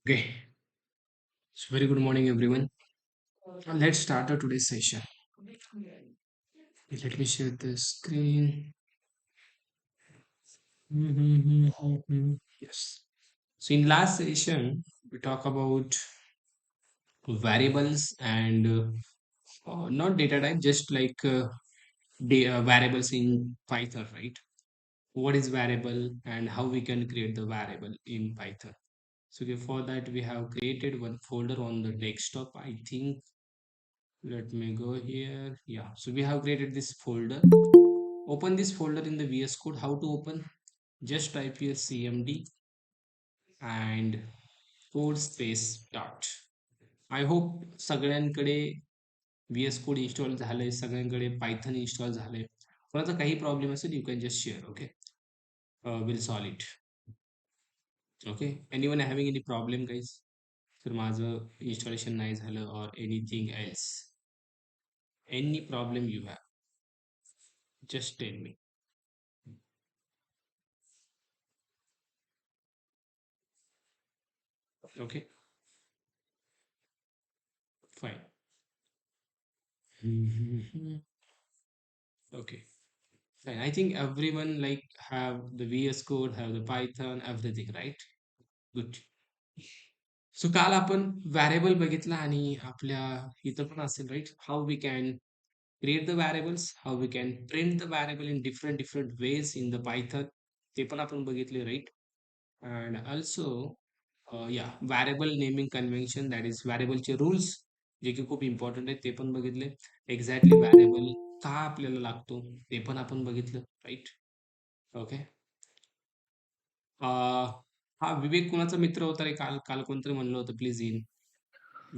Okay, so very good morning, everyone. Let's start our today's session. Let me share the screen. Yes. So in last session, we talk about variables and not data type, just like variables in Python, right? What is variable and how we can create the variable in Python. So okay, for that, we have created one folder on the desktop. I think let me go here. Yeah, so we have created this folder. Open this folder in the VS Code. How to open? Just type here cmd and code space dot. I hope सगळ्यांकडे VS Code install झालंय, सगळ्यांकडे Python install झालंय. कोणाचा काही problem असेल you can just share. Okay, will solve it. Okay, anyone having any problem guys? तर माझं installation नाही झालं और anything else, any problem you have, just tell me. Okay, fine. Okay. Fine. I think everyone like have the VS Code, have the Python, everything, right? Good. So काल आपण variable बघितला आणि आपल्या इथं पण असेल right, how we can create the variables, how we can print the variable in different different ways in the Python, ते पण आपण बघितले राईट. अँड ऑल्सो या variable naming convention, that is व्हॅरिएबलचे रूल्स, जे की खूप इम्पॉर्टंट आहेत, ते पण बघितले. एक्झॅक्टली व्हॅरिएबल का आपल्याला लागतो ते पण आपण बघितलं, राईट. ओके. हा विवेक कुणाचा मित्र होता रे? काल काल कोणतरी म्हणलं होतं प्लीज इन.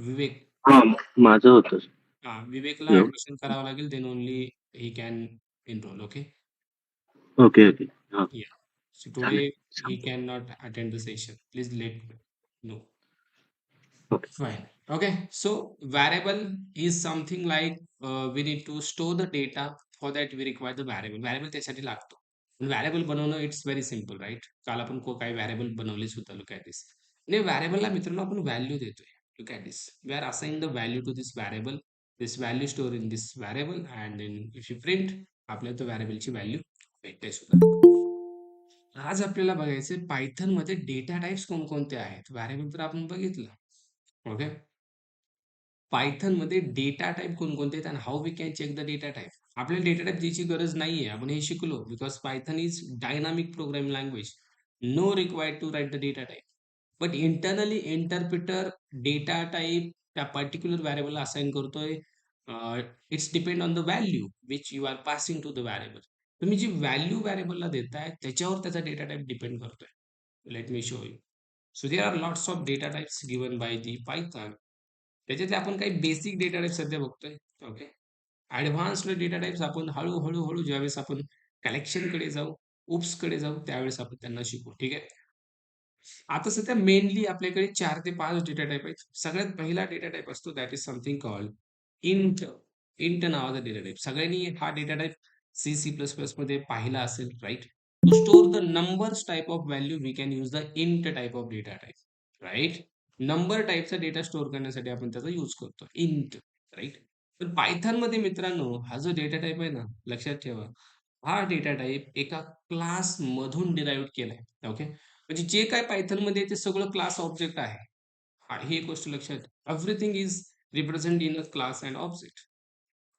विवेक. हां, माझं होतं. हा, विवेकला हॅलो. ऍडमिशन करावं लागेल, then only he can enrol. Okay. Okay, okay. हां, या, सो टुडे चालेल. He can not attend the session, please let know. Okay. Fine. Okay. So variable is something like we need to store the data. For that we require the variable. Variable त्यासाठी लागतो. Variable बनवणं it's very simple, right? काल आपण काही variable बनवले सुद्धा. Look at this. आणि व्हॅरिएबलला मित्रांनो आपण व्हॅल्यू देतोय. Look at this. We are assign the value to this variable. This value store in this variable and then if you print, आपल्याला तो व्हॅरिएबलची व्हॅल्यू भेटते सुद्धा. आज आपल्याला बघायचं पायथन मध्ये डेटा टाइप्स कोणकोणते आहेत. व्हॅरिएबल तर आपण बघितलं. ओके. पायथन मध्ये डेटा टाइप कोणकोणते आहेत आणि how we can check the data type. आपल्याला डेटा टाइप द्यायची गरज नाहीये, आपण हे शिकलो. Because Python is dynamic programming language, no required to write the data type. But internally interpreter data type त्या पर्टिक्युलर व्हॅरिएबलला असाइन करतोय. It's depend on the value which you are passing to the variable. तुम्ही जी value व्हॅरिएबलला देताय त्याच्यावर त्याचा data type depend करतोय. Late me show you. So there are lots of data types given by the Python. त्याच्यातले आपण काही बेसिक डेटा टाइप सध्या बघतोय. ओके. ऍडव्हान्स्ड डेटा टाइप्स आपण हळूहळू हळू ज्यावेळेस आपण कलेक्शनकडे जाऊ, उपसकडे जाऊ, त्यावेळेस आपण त्यांना शिकू. ठीक आहे. आता सध्या मेनली आपल्याकडे 4 ते 5 डेटा टाइप आहेत. सगळ्यात पहिला डेटा टाइप असतो that is something called int. Int नावाचा डेटा टाइप, सगळ्यांनी हा डेटा टाइप C++ मध्ये पाहिला असेल, right? To store the numbers type of value we can use the int type of data type, right? Number टाइपचा data store करण्यासाठी आपण त्याचा यूज करतो इंट, राईट? पण पायथन मध्ये मित्रांनो हा जो डेटा टाइप आहे ना, लक्षात ठेवा, हा डेटा टाइप एका क्लास मधून डिराईव्ह केलाय. ओके. म्हणजे जे काय पायथन मध्ये ते सगळं क्लास ऑब्जेक्ट आहे. हा, ही एक गोष्ट लक्षात. Everything is represent in a class and object.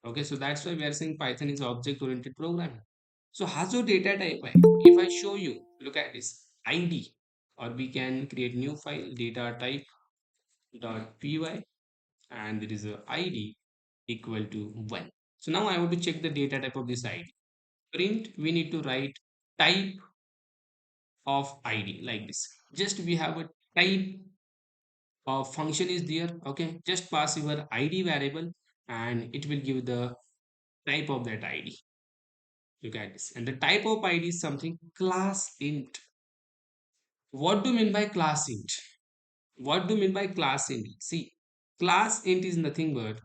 Okay, so that's why we are saying Python is object oriented programming. So हा जो डेटा टाइप आहे, if I show you, look at this ID, or we can create new file data type dot py, and there is a id equal to 1. So now I want to check the data type of this id. Print, we need to write type of id like this. Just we have a type of function is there. Okay, just pass your id variable and it will give the type of that id. Look at this, and the type of id is something class int. What do you mean by class int? What do you mean by class int? See, class int is nothing but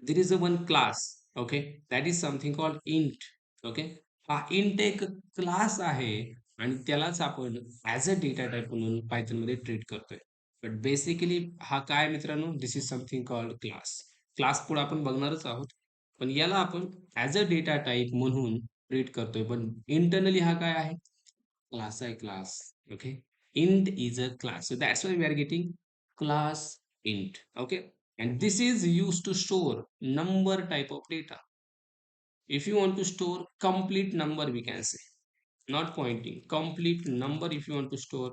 there is a one class. Okay, that is something called int. Okay, हा int एक class आहे आणि त्यालाच आपण as a data type म्हणून Python मध्ये treat करतोय. But basically हा काय मित्रांनो, this is something called class. Class पुढे आपण बघणारच आहोत. पण याला आपण ॲज अ डेटा टाइप म्हणून ट्रीट करतोय. पण इंटरनली हा काय आहे? क्लास आहे class. Okay. Int is a class. So that's why we are getting class int. Okay. And this is used to store number type of data. If you want to store complete number, we can say, not pointing, complete number if you want to store.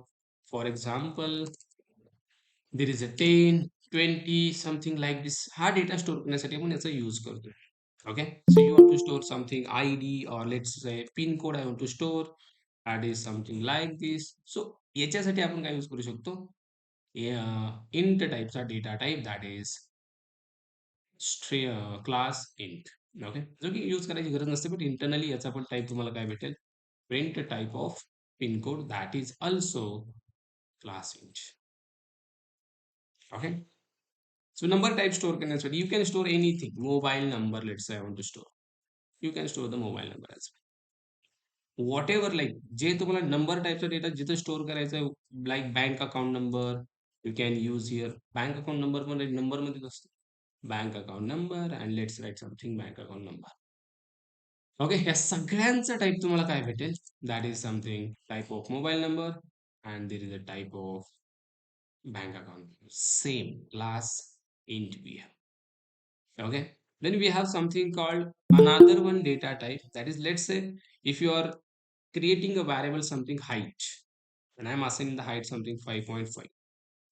For example, there is a 10, 20, something like this. हा data store करण्यासाठी आपण याचा use करतो. Okay, so you want to store something ID or let's say pin code I want to store. That is something like this. So याच्यासाठी आपण काय use करू शकतो? Int टाइपचा data type that is class int. Okay, जो की use करायची गरज नसते, बट इंटरनली याचा पण टाइप तुम्हाला काय भेटेल? Print type of pin code that is also class int. Okay. So number type store करण्यासाठी you can store anything. Mobile number, let's say I want to store, you can store the mobile number as whatever. Like जे तुम्हाला number टाइपचा data जिथे store करायचा आहे, like bank account number, you can use here. Bank account number पण number मध्येच असतो. Bank account number and let's write something bank account number. Okay, ह्या सगळ्यांचं टाइप तुम्हाला काय भेटेल? That is something type of mobile number and there is a type of bank account. Same class int we have. Okay. Then we have something called another one data type. That is, let's say if you are creating a variable something height, and I'm assigning the height something 5.5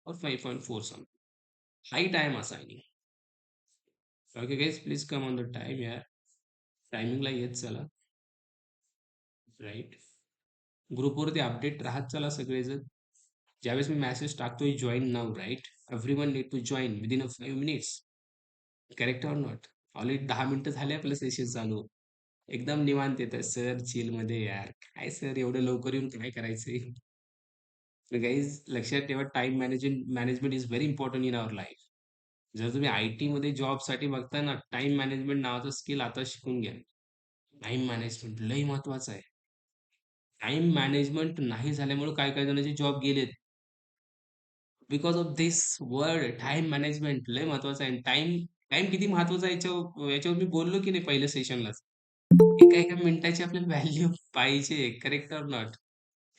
or 5.4 something. Height I am assigning. Okay, guys, please come on the time here. Timing ला येत चला. Right. ग्रुपवरती update राहत चला सगळेजण. ज्यावेळेस मी message टाकतोय join नाव, right, everyone need to join within a 5 minutes. Correct or not? Already 10 मिनिटं झाले आपलं सेशन चालू. एकदम निवांत येतं सर, चिल मध्ये यार. काय सर एवढं लवकर येऊन काय करायचंय? गाईज लक्षात ठेवा, time management is very important in our life. जर तुम्ही आयटी मध्ये जॉबसाठी बघताय ना, टाइम मॅनेजमेंट नावाचं स्किल आता शिकून घ्या. टाइम मॅनेजमेंट लय महत्वाचं आहे. टाइम मॅनेजमेंट नाही झाल्यामुळे काय काय जणांचे जॉब गेलेत. Because of this word time management लय महत्वाचं आहे. टाइम टाइम किती महत्वाचा आहे याच्यावर मी बोललो की नाही पहिल्या सेशनलाच. एका एका मिनिटाची आपल्याला व्हॅल्यू पाहिजे. Correct or not?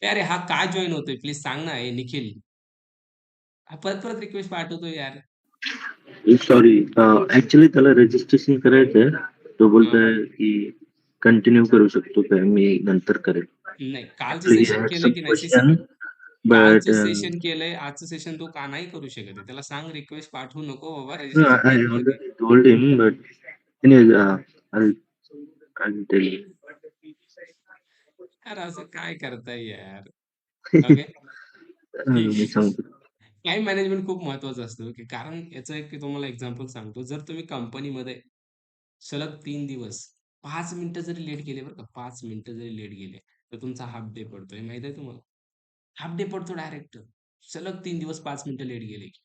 अरे हा का जॉइन होतोय प्लीज सांग ना, हे निखिल. हा परत परत रिक्वेस्ट पाठवतोय यार. सॉरी, ऍक्च्युली त्याला रजिस्ट्रेशन करायचंय. तो हा. बोलतोय की कंटिन्यू करू शकतो काय, मी नंतर करेल. नाही, कालचं ऍक्च्युली ही सेशन हॅड केलंय सम की नाही? क्वेश्चन कालचं बट सेशन केलंय, आजचं सेशन तो का नाही करू शकत आहे? त्याला सांग रिक्वेस्ट पाठवू नको बाबा, रजिस्ट्रेशन आय केलं कधी. Already told him but I'll tell you. यार असं काय करताय यार? ओके. मी सांगतो. टाइम मॅनेजमेंट खूप महत्वाचं असतं, की कारण याचं एक तुम्हाला एक्झाम्पल सांगतो. जर तुम्ही कंपनीमध्ये सलग 3 दिवस 5 मिनिटं जरी लेट गेले, बरं का, 5 मिनिटं जरी लेट गेले, तर तुमचा हाफ डे पडतोय. माहित आहे तुम्हाला? हाफ डे पडतो डायरेक्ट. सलग 3 दिवस 5 मिनिटं लेट गेले की.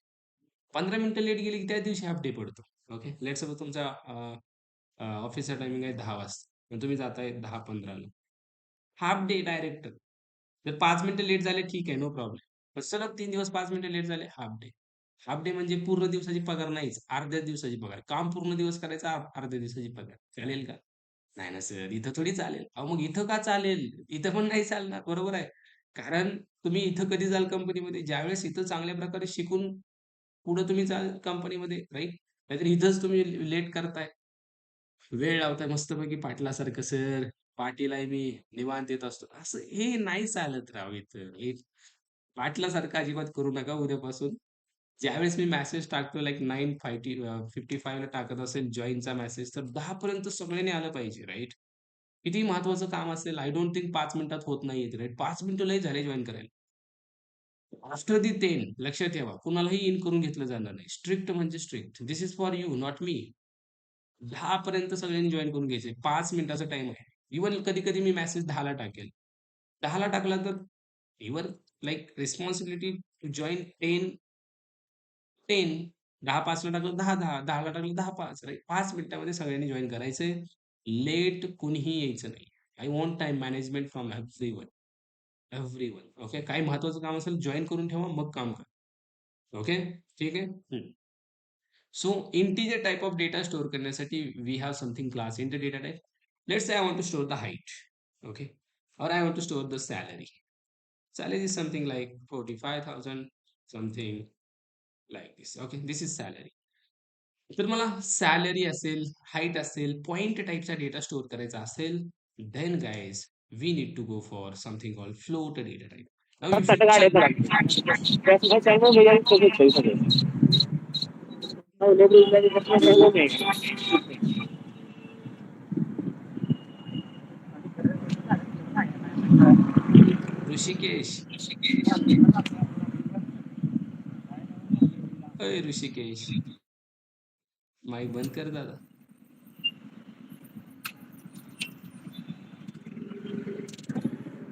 15 मिनिटं लेट गेले की त्या दिवशी हाफ डे पडतो. ओके. लेट्स सपोज तुमचा ऑफिसचा टायमिंग आहे 10 वाजता. मग तुम्ही जाताय 10:15ला. Half day direct. जर 5 मिनिटं लेट झाले ठीक आहे, नो प्रॉब्लेम. पण सलग 3 दिवस 5 मिनिटं लेट झाले, हाल्फ डे. हाल्फ डे म्हणजे पूर्ण दिवसाची पगार नाहीच, अर्ध्या दिवसाची पगार. काम पूर्ण दिवस करायचा, अर्ध्या दिवसाची पगार. चालेल का? नाही ना सर, इथं थोडी चालेल. अहो मग इथं का चालेल? इथं पण नाही चालणार, बरोबर आहे. कारण तुम्ही इथं कधी जाल कंपनीमध्ये, ज्यावेळेस इथं चांगल्या प्रकारे शिकून पुढे तुम्ही जाल कंपनीमध्ये, राइट? नाहीतर इथंच तुम्ही लेट करताय. वेळ लावताय मस्तपैकी पाटलासारखं, "सर, पाटील आहे मी, निवांत येत असतो." असं हे नाही चालत राव इथं. हे पाटलासारखं अजिबात करू नका उद्यापासून. ज्यावेळेस मी मेसेज टाकतो लाइक 9:55 ला टाकत असेल जॉइनचा मेसेज, तर 10 पर्यंत सगळ्यांनी आलं पाहिजे, राइट? किती महत्वाचं काम असेल, आय डोंट थिंक 5 मिनिटात होत नाहीये, राइट? 5 मिनिटं लय झाले जॉइन करायला. आफ्टर दी 10 लक्षात ठेवा, कुणालाही इन करून घेतलं जाणार नाही. स्ट्रिक्ट म्हणजे strict. This is for you, not me. 10 पर्यंत सगळ्यांनी जॉइन करून घ्यायचे. 5 मिनिटाचा टाईम आहे. इव्हन कधी-कधी मी मेसेज 10 ला टाकेल. 10 ला टाकला तर your like responsibility to join 10, 10:05 ला टाकलं 10:10, 10 ला टाकलं 10:05, राइट? 5 मिनिटामध्ये सगळ्यांनी जॉइन करायचंय. लेट कुणीही यायचं नाही. I want time management from everyone. Everyone. Okay. काही महत्त्वाचं काम असेल जॉइन करून ठेवा, मग काम करा. ओके, ठीक आहे. So integer type of data store करण्यासाठी we have something class in the data type. Let's say I want to store the height. Okay, or I want to store the salary. Salary is something like 45,000, something like this. Okay, this is salary. तर मला salary असेल, height असेल, point टाइपचा data store करायचा असेल, then guys we need to go for something called float data type. Now if you check Rishikesh, अय Rishikesh, mic बंद कर दादा.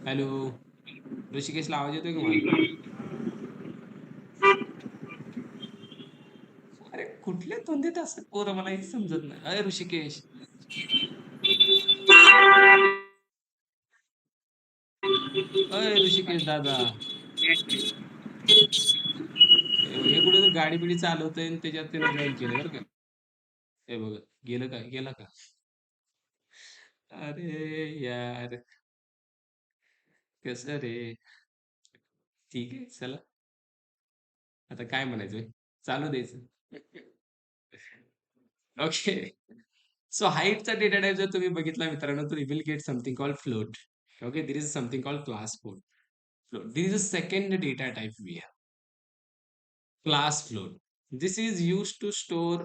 हॅलो, ऋषिकेशला आवाज येतोय का माझा? अरे कुठल्या तोंडीत असतात पोरं मला हेच समजत नाही. अय ऋषिकेश, अय ऋषिकेश दादा, हे कुठे तर गाडी बिडी चालवतोय आणि त्याच्यात त्यानं जॉईन केलं बरं का. हे बघ, गेलं का, गेला का? अरे यार, कसं रे? ठीक आहे, चला. आता काय म्हणायचंय? चालू द्यायचं. ओके. सो हाईटचा डेटा टाइप जर तुम्ही बघितला मित्रांनो, तर you will get something called float. Okay, there is something called class float. Float. This is the second data type we have. Class float. This is used to store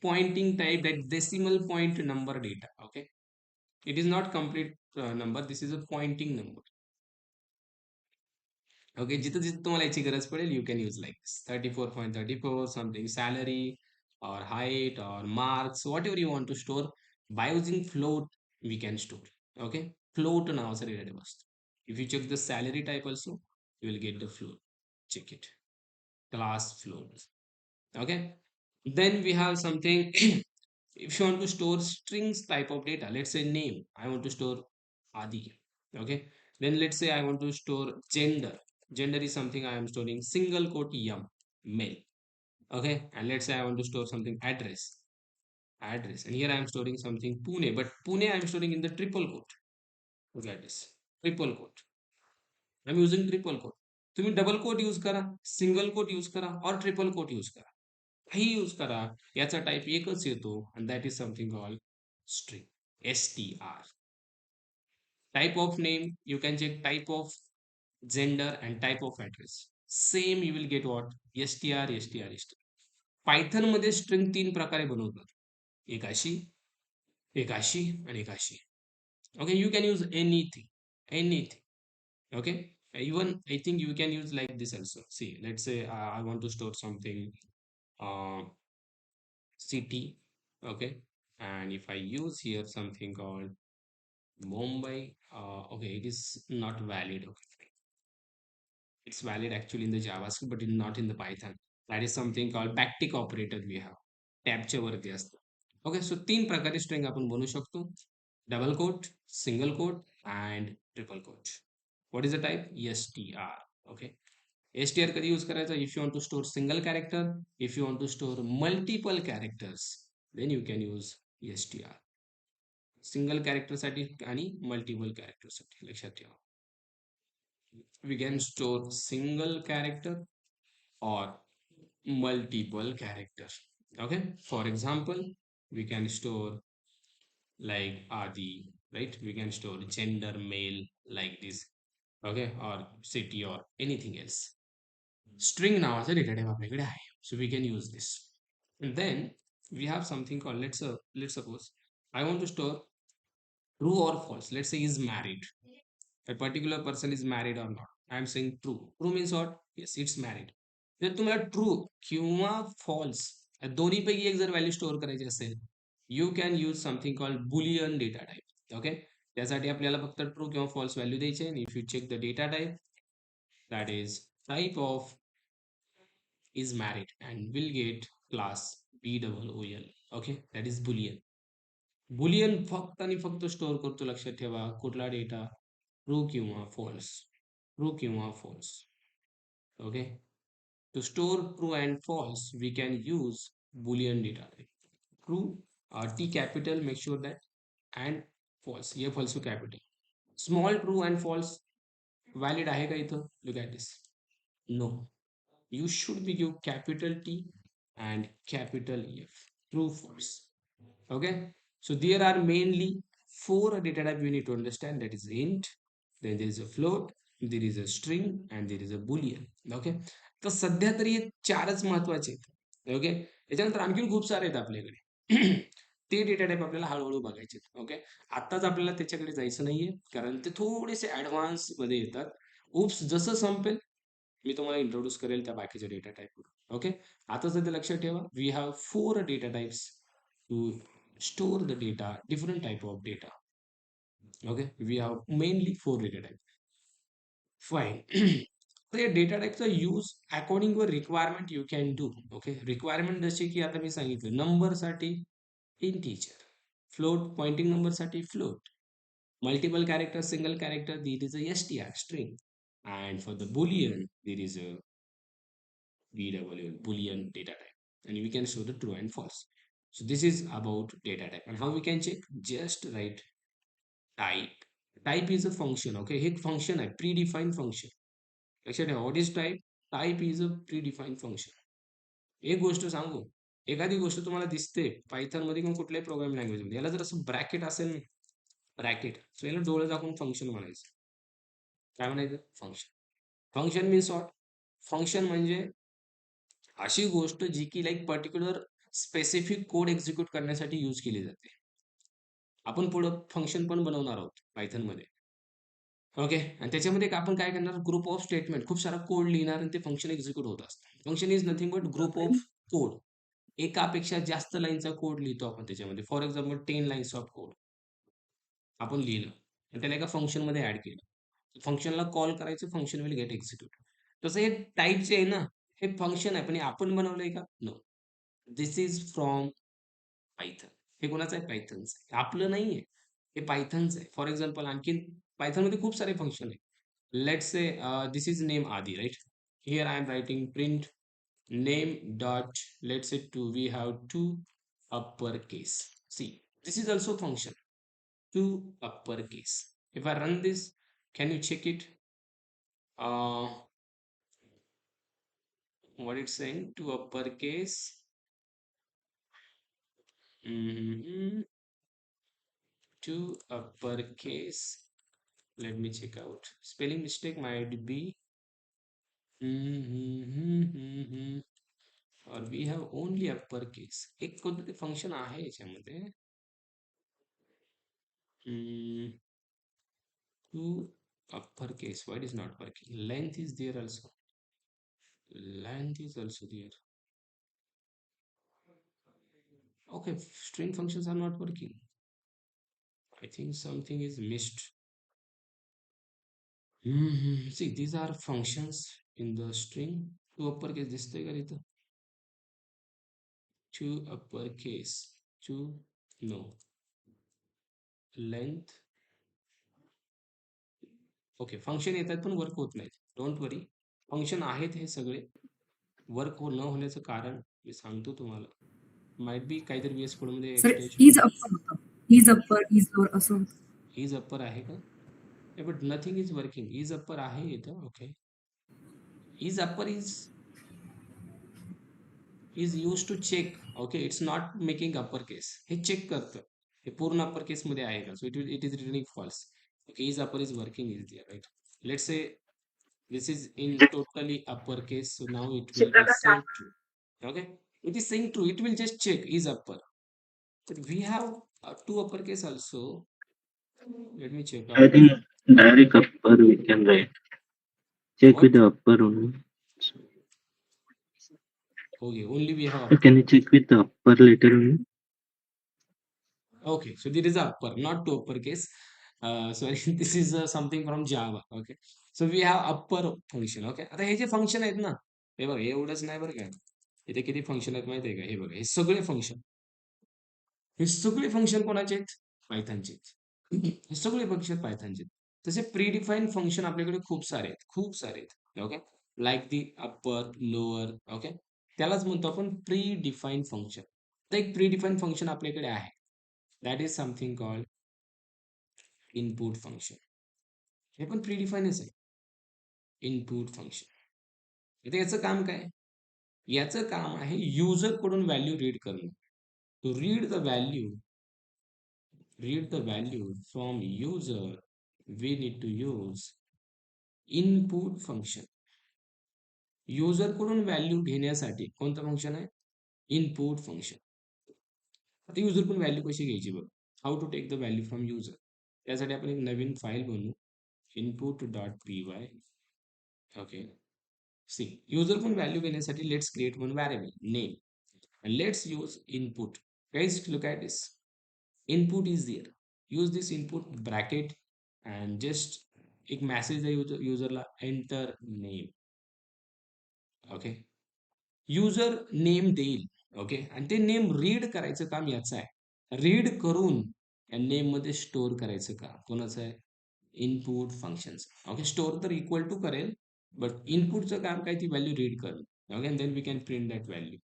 pointing type, that decimal point number data. Okay, it is not complete number. This is a pointing number. Okay, जिथं जिथं तुम्हाला याची गरज पडेल, you can use like this 34.34, something salary or height or marks, whatever you want to store. By using float, we can store. Okay, float नावाचा data type असतो. If you check the salary type also, you will get the float. Check it. Class float. Okay, then we have something. If you want to store strings type of data, let's say name, I want to store Adi. Okay, then let's say I want to store gender. Gender is something I am storing single quote yum, male. Okay, and let's say I want to store something address, address, and here I am storing something Pune, but Pune I am storing in the triple quote. Look at this, triple quote. I'm using triple quote. तुम्ही double coat use करा, single quote use करा, और triple coat use करा, काही use करा, याचा type एकच येतो, and that is something called string. str. Type of name, you can check type of gender and type of address. Same you will get what? str. Python मध्ये string तीन प्रकारे बनवतात, एक अशी, एक अशी आणि एक अशी. Okay, you can use anything, anything. Okay, even I think you can use like this also. See, let's say I want to store something uh, city. Okay, and if I use here something called Mumbai, okay, it is not valid. Okay, it's valid actually in the JavaScript, but not in the Python. That is something called backtick operator we have. टॅबच्या वरती असतं. Okay, so तीन प्रकारे string आपण बनवू शकतो. Double quote, single quote and triple quote. What is the type? STR. Okay, STR कधी use करायचा? If you want to store single character, if you want to store multiple characters, then you can use STR. Single कॅरेक्टरसाठी आणि multiple कॅरेक्टरसाठी लक्षात ठेवा. We can store single character or multiple characters. Okay, for example, we can store like Adi, right? We can store gender male like this. Okay, or city or anything else. String नावाचा data type आपल्याकडे आहे. So we can use this. And then we have something called, let's suppose I want to store true or false. Let's say is married. A particular person is married or not. I am saying true. True means what? Yes, it's married. जर तुम्हाला true किंवा false या दोन्हीपैकी एक जर value store करायची असेल, you can use something called Boolean data type. Okay, त्यासाठी आपल्याला फक्त ट्रू किंवा फॉल्स व्हॅल्यू द्यायचे. If you check the data type, that is type of is married and will get class BOOL. Okay, that is Boolean. Boolean फक्त आणि फक्त store करतो, लक्षात ठेवा, कुठला डेटा? ट्रू किंवा फॉल्स, ट्रू किंवा false. Okay, To store true and false, we can use Boolean data type. True, T capital, make sure that, and false, F also capital. Small true and false valid आहे का इथं? Look at this. No. You should be give capital T and capital F. True, false. Okay. So there are mainly four data type we need to understand. That is int, then there is a float, there is a string, and there is a boolean. Okay. तर सध्या तरी हे चारच महत्वाचे आहेत. Okay. याच्यानंतर आणखीन खूप सारे आहेत आपल्याकडे. ते डेटा टाईप आपल्याला हळूहळू बघायचे. ओके. आत्ताच आपल्याला त्याच्याकडे जायचं नाहीये, कारण ते थोडेसे ऍडव्हान्स मध्ये येतात. उप्स जसं संपेल मी तुम्हाला इंट्रोड्यूस करेल त्या बाकीच्या डेटा टाईपवर. ओके. आता सध्या लक्षात ठेवा, we have 4 data types to store the data, different type of data. Okay, we have mainly 4 data type. Fine. तर या डेटा टाईपचा use according to requirement you can do. Okay. Requirement जसे की आता मी सांगितलं, नंबरसाठी इंटीजर, फ्लोट पॉइंटिंग नंबरसाठी float, multiple character, single character, there is a str string, and for the boolean there is a bw boolean data type, and we can show the true and false. So this is about data type, and how we can check? Just write type. Type is a function. Okay, हे function आहे, predefined function. लक्षात ठेवा, what is type? Type is a predefined function. एक गोष्ट सांगू, एखादी गोष्ट तुम्हाला दिसते पायथन मध्ये किंवा कुठल्याही प्रोग्रामिंग लँग्वेज मध्ये, याला जर असं ब्रॅकेट असेल, ब्रॅकेट, सो याला डोळे दाखवून फंक्शन म्हणायचं. काय म्हणायचं? Function. Function means what? Function म्हणजे अशी गोष्ट जी की like particular specific code execute करण्यासाठी यूज केली जाते. आपण पुढं फंक्शन पण बनवणार आहोत पायथन मध्ये. ओके. आणि त्याच्यामध्ये आपण काय करणार? ग्रुप ऑफ स्टेटमेंट, खूप सारा कोड लिहिणार आणि ते फंक्शन एक्झिक्यूट होत असतं. Function is nothing but group of code. एकापेक्षा जास्त लाईनचा कोड लिहितो आपण त्याच्यामध्ये. For example 10 lines of code आपण लिहिलं आणि त्याला एका फंक्शन मध्ये ऍड केलं. फंक्शनला कॉल करायचं, फंक्शन विल गेट एक्झिक्यूट. तसं हे टाईपचे आहे ना, हे फंक्शन आहे, पण हे आपण बनवलंय का? No. This is from Python. हे कोणाचं आहे? पायथनचं आहे. आपलं नाहीये. हे पायथनचं आहे. फॉर एक्झाम्पल आणखीन पायथनमध्ये खूप सारे फंक्शन आहेत. Let's say this is name Adi, right? Here I am writing print name dot, let's say two, we have two uppercase. See, this is also function, two uppercase. If I run this, can you check it? Uh, what it's saying? Two uppercase. Mhm. Two uppercase. Let me check out. Spelling mistake might be. Or we have only uppercase. एक कोणतं function आहे याच्यामध्ये. Two uppercase. Why it is not working? Length is there also. Length is also there. Okay, string functions are not working. I think something is missed. See, these are functions in the string. Two uppercase दिसतंय का तिथं? Two uppercase. Two, no. Length. Okay. Function येतात पण work होत नाहीत. Don't worry. Function आहेत हे सगळे. वर्क न होण्याचं कारण मी सांगतो तुम्हाला. माइट बी काहीतरी VS कोड मध्ये सर एक्सटेन्शन. इज अप्पर होतं. इज अप्पर, इज लोअर असं होतं. इज अप्पर आहे का? But nothing is working. Is upper आहे इथं. Okay. Is upper is use to check. Okay. It's not making upper case. हे check करतं हे पूर्ण अप्पर केस मध्ये आहे का. So it is returning false. Okay. Is upper is working is there, right. Let's say this is in totally uppercase, so now it will be saying true. Okay, it is saying true. It will just check is upper, but we have two uppercase also. Let me check I out. think direct upper we can write. Check What? with the upper only. Okay, only we have So upper. can you check with the upper letter only? Okay, so there is a upper, not two uppercase. Sorry, this is something from Java. Okay, so we have upper function. Okay, आता हे जे function आहेत ना, हे बघा, एवढंच नाही बरं का, इथे किती फंक्शन आहेत माहिती आहे का? हे बघा, हे सगळे फंक्शन, हे सगळे फंक्शन कोणाचे आहेत? पायथनचे. हे सगळे फंक्शन पायथनचे. तसे प्रीडिफाईन फंक्शन आपल्याकडे खूप सारे आहेत, खूप सारे आहेत. ओके. लाईक दी अप्पर लोअर. ओके, त्यालाच म्हणतो आपण प्री डिफाईन फंक्शन. तर एक प्री डिफाईन फंक्शन आपल्याकडे आहे, that is something called input function. हे पण प्री डिफाईनच आहे, इनपुट फंक्शन. आता याचं काम काय? याचं काम आहे युजर कडून व्हॅल्यू रीड करणं. To read the value from user, we need to use input function. User कडून व्हॅल्यू घेण्यासाठी कोणतं फंक्शन आहे? Input function. आता युजर कडून व्हॅल्यू कशी घ्यायची बघ, how to take the value from user. त्यासाठी आपण एक नवीन फाईल बनवू, input dot P Y. Okay, see user कडून व्हॅल्यू घेण्यासाठी let's create one variable name and let's use input. Guys, look at this. Input is there. Use this input bracket and just एक message द्या युजरला, enter name. Okay, user name देईल. Okay, आणि ते name read करायचं काम याचं आहे. रीड करून या नेम मध्ये स्टोअर करायचं काम कोणाचं आहे? इनपुट फंक्शनचं. ओके, स्टोअर तर इक्वल टू करेल, बट इनपुटचं काम काय? ती व्हॅल्यू रीड करेल. Okay, and then we can print that value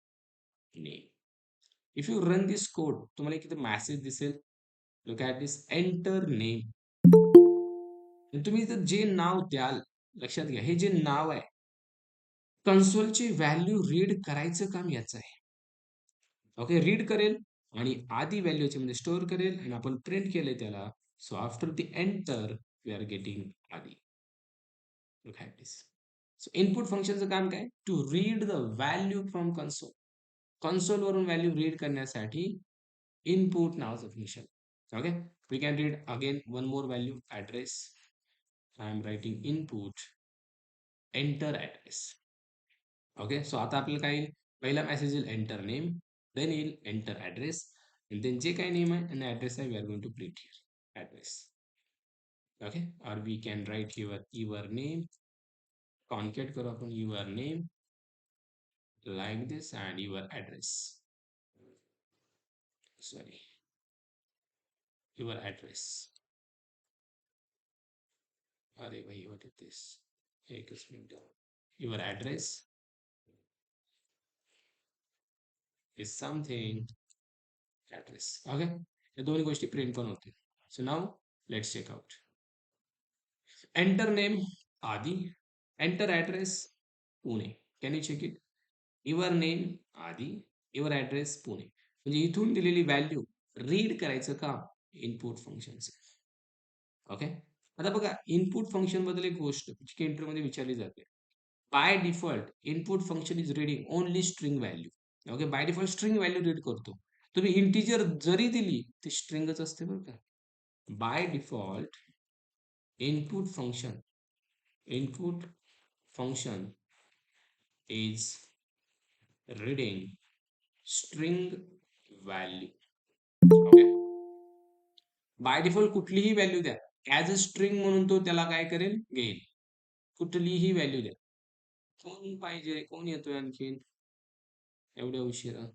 name. If you run this code, तुम्हाला एक मेसेज दिसेल, look at this, enter name. आणि तुम्ही इथं जे नाव द्याल, लक्षात घ्या, हे जे नाव आहे, कन्सोलची व्हॅल्यू रीड करायचं काम याचं आहे. ओके, रीड करेल आणि आधी व्हॅल्यूच्या मध्ये स्टोअर करेल आणि आपण प्रिंट केले त्याला. So after the enter we are getting आधी. Look at this. So input फंक्शनचं काम काय? To read the value from console. Console वरून व्हॅल्यू रीड करण्यासाठी इनपुट नावाचं function. Okay, we can read again one more value, address. I am writing input enter address. Okay, so आता आपल्याला काय येईल? पहिला मेसेज येईल एंटर नेम, देन येईल एंटर ॲड्रेस, आणि देन जे काही नेम आहे आणि ॲड्रेस आहे, we are going to print here address. Okay, और we can write your name. Concat करू आपण your name like this and your address. Sorry, your address. अरे भाई, व्हॉट इज दिस? एकच मिनिट. Your address is something address. Okay, या दोन्ही गोष्टी प्रिंट पण होतील. So now let's check out. Enter name Aadi, enter address Pune. Can you check it? Your name Aadi, your address Pune. म्हणजे इथून दिलेली व्हॅल्यू रीड करायचं काम इनपुट फंक्शनचं. ओके, आता बघा, इनपुट फंक्शन बद्दल एक गोष्ट जी इंटरव्ह्यू मध्ये विचारली जाते. Bye default input function is reading only string value. Okay, by default string value read करतो. तुम्ही इंटिजर जरी दिली ती स्ट्रिंगच असते बरं का. By default input function is reading string value. Okay, by default कुठलीही व्हॅल्यू द्या, ॲज अ स्ट्रिंग म्हणून तो त्याला काय करेल? घेईल. कुठलीही व्हॅल्यू द्या. कोण पाहिजे? कोण येतोय आणखीन एवढ्या उशिरा?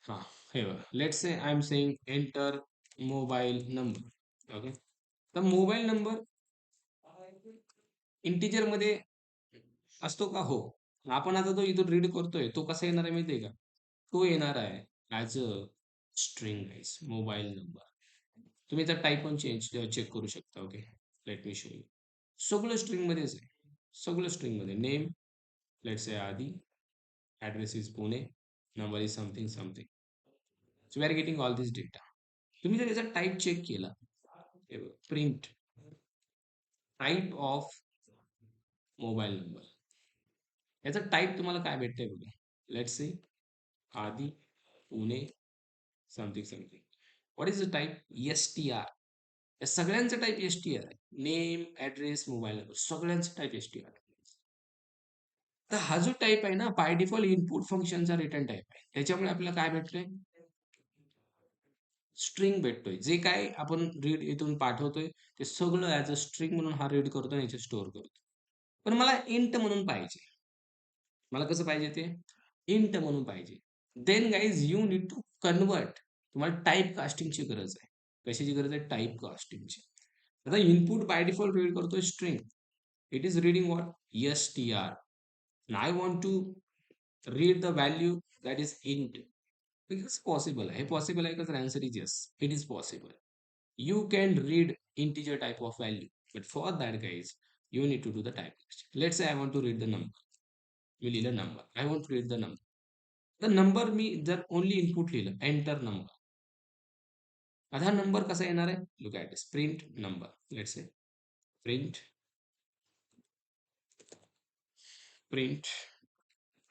हा, हे बघा, let's say I am saying enter mobile number. Okay, तर मोबाईल नंबर इंटिजर मध्ये असतो का? हो. आपण आता तो इथून रीड करतोय, तो कसा येणार आहे माहिती आहे का? तो येणार आहे as a string guys, mobile number. तुम्ही त्याचा टाईप पण चेक करू शकता. Okay, let me show you. सगळं स्ट्रिंग मध्येच आहे, सगळं स्ट्रिंग मध्ये. Name let's say Aadi, address is Pune, number is something something. So we are getting all this data. तुम्ही जर याचा टाईप चेक केला, print type of mobile number, याचा टाईप तुम्हाला काय भेटतंय बघा. Let's say Aadi Pune something something. What is the type? STR. या सगळ्यांचं टाईप STR आहे. नेम, ॲड्रेस, मोबाईल नंबर, सगळ्यांचं टाईप STR. तर हा जो टाईप आहे ना, बाय डिफॉल्ट इनपुट फंक्शनचा रिटर्न टाईप आहे. त्याच्यामुळे आपल्याला काय भेटतंय? स्ट्रिंग भेटतोय. जे काय आपण रीड इथून पाठवतोय ते सगळं ॲज अ स्ट्रिंग म्हणून हा रीड करतो आणि याच्यात स्टोअर करतो. पण मला इंट म्हणून पाहिजे. मला कसं पाहिजे ते? इंट म्हणून पाहिजे. Then guys you need to convert. तुम्हाला टाईप कास्टिंगची गरज आहे. कशाची गरज आहे? टाईप कास्टिंगची. आता इनपुट बाय डिफॉल्ट रीड करतोय string. It is reading what? str. And I want to read the value that is int. It's possible. Hey, possible because the answer is yes. It is possible. You can read integer type of value. But for that, guys, you need to do the type. Let's say I want to read the number. We need a number. I want to read the number. The number मी जर only input लिहिलं enter number. आता number कसा येणार आहे? Look at this. Print number. Let's say print.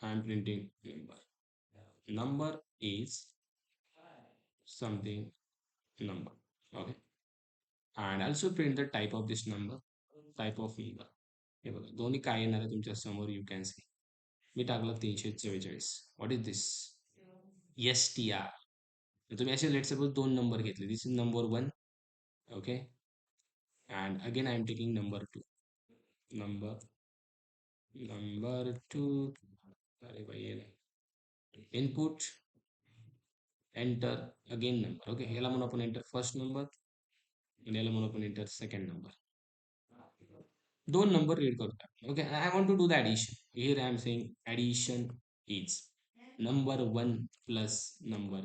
I'm printing number. Number is something number. Okay. And also print the type of this number. Type of number. हे बघा दोन्ही काय येणार आहे तुमच्या समोर यू कॅन सी. मी टाकलं 344. What is this? str. तुम्ही असे लेट सपोज दोन नंबर घेतले. This is number 1. Okay. And again I am taking number 2. Number 2. अरे भाई ये नाही. Input enter again number. Okay. याला म्हणून आपण enter first number आणि याला म्हणून आपण enter second number. दोन नंबर रीड करतो. Okay. I want to do the addition. Here I am saying addition is number 1 plus number.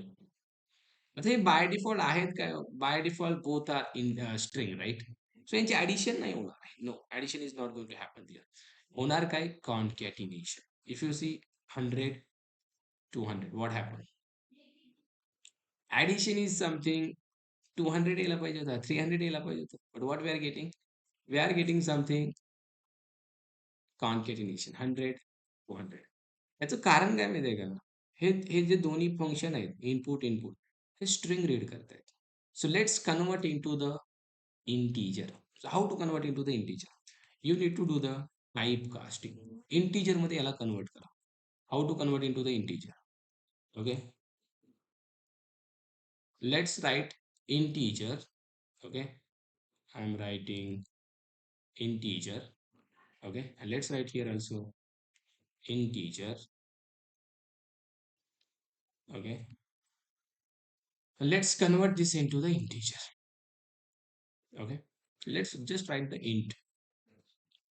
आता हे बाय डिफॉल्ट आहेत काय? By default both are in string right. So यांची addition नाही होणार आहे. No, addition is not going to happen here. होणार काय? Concatenation. If you see 100 200 what happen? Addition is something 200 यायला पाहिजे होता, 300 यायला पाहिजे होतं. But what we are getting? We are getting something concatenation 100 200. याचं कारण काय माहिती आहे का? हे हे जे दोन्ही फंक्शन आहेत इनपुट हे स्ट्रिंग रीड करतायत. So let's convert into the integer. So how to convert into the integer? You need to do the typecasting. Integer मध्ये याला convert करा. How to convert into the integer? Okay. Let's write integer. Okay. I'm writing integer. Okay. And let's write here also integer. Okay. And let's convert this into the integer. Okay. Let's just write the int.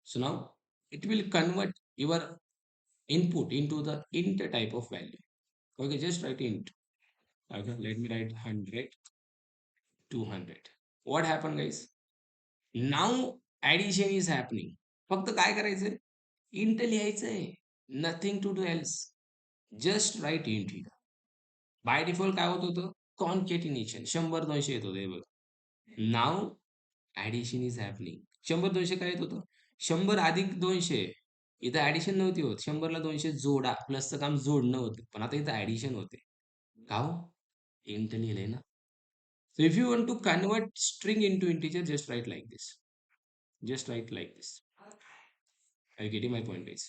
So now it will convert your input into the int type of value. Okay. Just write int. Okay, let me write 100 200. What happened, guys? Now addition is happening. फक्त काय करायचंय? int लिहायचंय. Nothing to do else. Just write int here. By default काय होत होतं? Concatenation. 100 200 येत होते बघ. Now addition is happening. 100 200 काय येत होतं? 100 अधिक 200. इथं ऍडिशन नव्हती होत. 100 ला 200 जोडा. प्लसचं काम जोडणं होतं. पण आता इथं ऍडिशन होते. का हो? इंट लिहिलंय ना. So if you want to convert string into integer, just write like this. Just write like this. Are you getting my point, guys?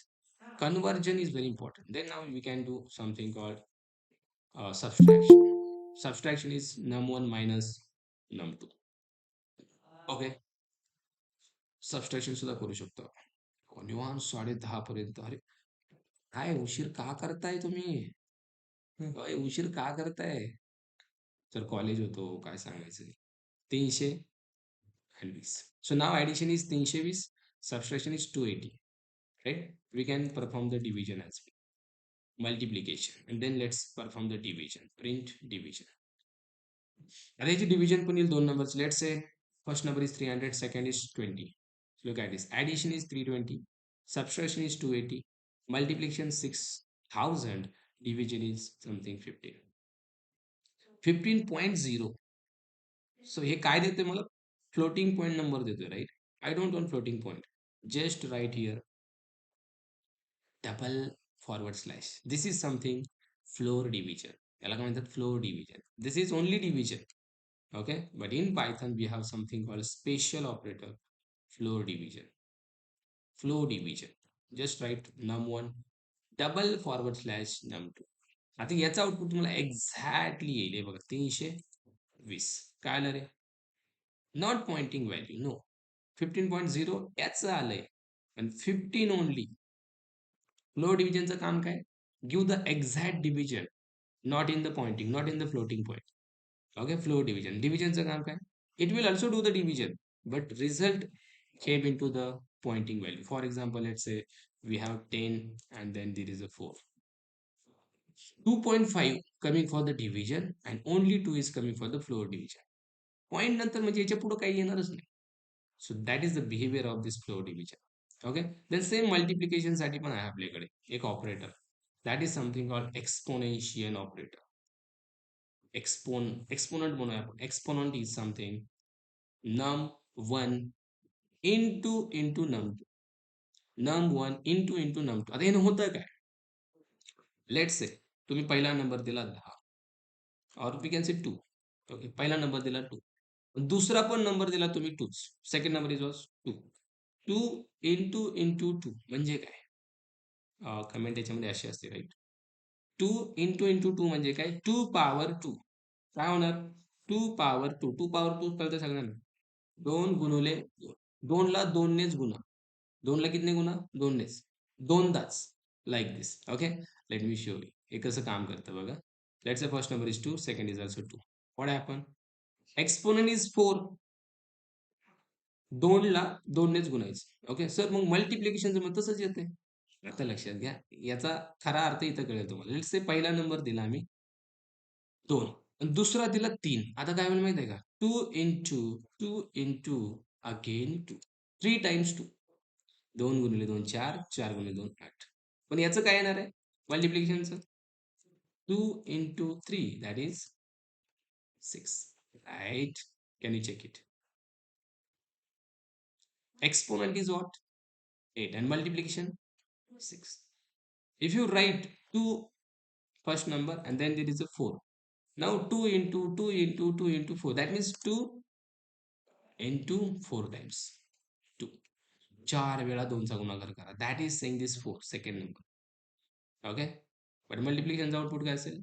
Conversion is very important. Then now we can do something called subtraction. Subtraction is num1 minus num2. Okay. Subtraction सुद्धा करू शकतो. निवांत 10:30 पर्यंत. अरे काय उशीर का करताय तुम्ही? उशीर का करताय? तर कॉलेज होतो काय सांगायचं? 320. So now addition is 320, subtraction is 280, right? We can perform the division as well. Multiplication, and then let's perform the division. Print division. आता याची division पण येईल दोन numbers. Let's say first number is 300, second is 20. Look at this. Addition is 320, subtraction is 280, multiplication 6000, division is something 15. 15.0. So हे काय देते मला? Floating point number देतोय, right? I don't want floating point. Just write here double forward slash. This is something floor division. याला काय म्हणतात? Floor division. This is only division. Okay, but in Python we have something called special operator, floor division. Floor division. Just write num1 double forward slash num2. आता याचा output तुम्हाला exactly येईल. हे बघा 320. काय आलं रे? Not pointing value. नो. 15.0 याचं आलंय. पण 15 ओनली. फ्लोर डिव्हिजनचं काम काय? Give the exact division. Not in the pointing, not in the floating point. Okay, floor division. डिव्हिजनचं काम काय? It will also do the division, but result came into the pointing value. For example, let's say we have 10 and then there is a 4. 2.5 coming for the division and only 2 is coming for the floor division. Point नंतर म्हणजे याच्या पुढे काही येणारच नाही. So that is the behavior of this floor division. Okay. Then same multiplication साठी पण आहे आपल्याकडे एक operator. That is something called exponential operator. Exponent म्हणूया आपण. Exponent is something num1 into num2. num1 into num2. आता हे होतं काय? Let's say तुम्ही पहिला नंबर दिला 10 or we can say 2. Okay. पहिला नंबर दिला 2. दूसरा पण नंबर दिला तुम्ही 2च. Second number is was 2. 2 into 2 म्हणजे काय? कमेंट याच्यामध्ये अशी असते राईट. 2 into 2 म्हणजे काय? 2 पॉवर 2. काय होणार? 2 पॉवर 2. 2 पॉवर 2 कळतं सगळ्यांना. 2 गुणुले 2. 2 ला 2 नेच गुणा. 2 ला कितने गुणा? 2 नेच. दोनदाच. Like this. Okay. Let me show you. हे कसं काम करतं बघा. Let's say first number is 2, second is also 2. What happen? Exponent is 4. 2 ला 2 नेच गुणायचं. ओके. सर मग मल्टिप्लिकेशनचं मग तसंच येते. आता लक्षात घ्या. याचा खरा अर्थ इथं कळेल तुम्हाला. लेट्स से पहिला नंबर दिला आम्ही 2 आणि दुसरा दिला 3. आता काय होईल माहिती आहे का? 2 into अगेन 2. 3 टाइम्स 2. 2 गुणिले 2 4, 4 गुणिले 2 8. पण याचं काय येणार आहे? मल्टिप्लिकेशनचं 2 into 3 that is 6. Right? Can you check it? Exponent is what? 8 and multiplication 6. If you write 2 first number and then there is a 4. Now 2 into 2 into 2 into 4. That means 2 into 4 times 2. 4 वेळा 2 चा गुणाकार करा. That is saying this 4 second number. Okay. But multiplicationचा output काय असेल?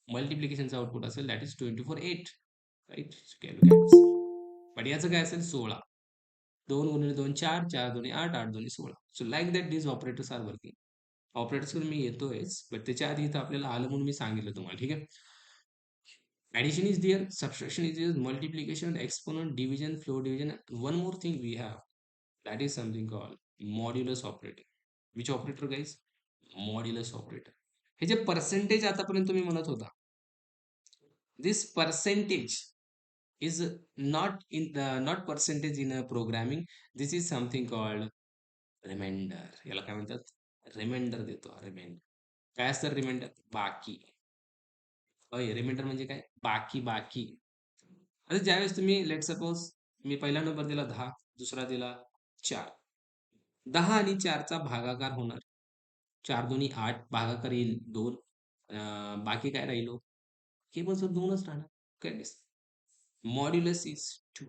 मल्टिप्लिकेशनचा output असेल that is 2 into 4 8. Right? So can look at this. But याचं काय असेल? 16. 2 गुणिले 2 4, 4 दोन्ही 8, 8 दोन्ही 16. So like that these operators are working. ऑपरेटर्सकडे मी येतोयच, बट त्याच्या आधी इथं आपल्याला आलं म्हणून मी सांगितलं तुम्हाला. ठीक आहे. Addition is there, subtraction is there, multiplication, exponent, division, floor division. One more thing we have, that is something called modulus operator. Which operator guys? Modulus operator. हे जे पर्सेंटेज आतापर्यंत तुम्ही म्हणत होता, this percentage is not percentage in a programming. This is something called reminder. याला काय म्हणतात? Reminder देतो. रिमाइंडर काय असतं? रिमाइंडर बाकी. रिमाइंडर म्हणजे काय? बाकी. आता ज्यावेळेस तुम्ही लेट सपोज मी पहिला नंबर दिला 10, दुसरा दिला 4. 10 आणि 4चा भागाकार होणार. 4 दोन्ही 8, भागाकार येईल 2. बाकी काय राहिलो? केवळ सर 2च राहणार. काय? Modulus is 2.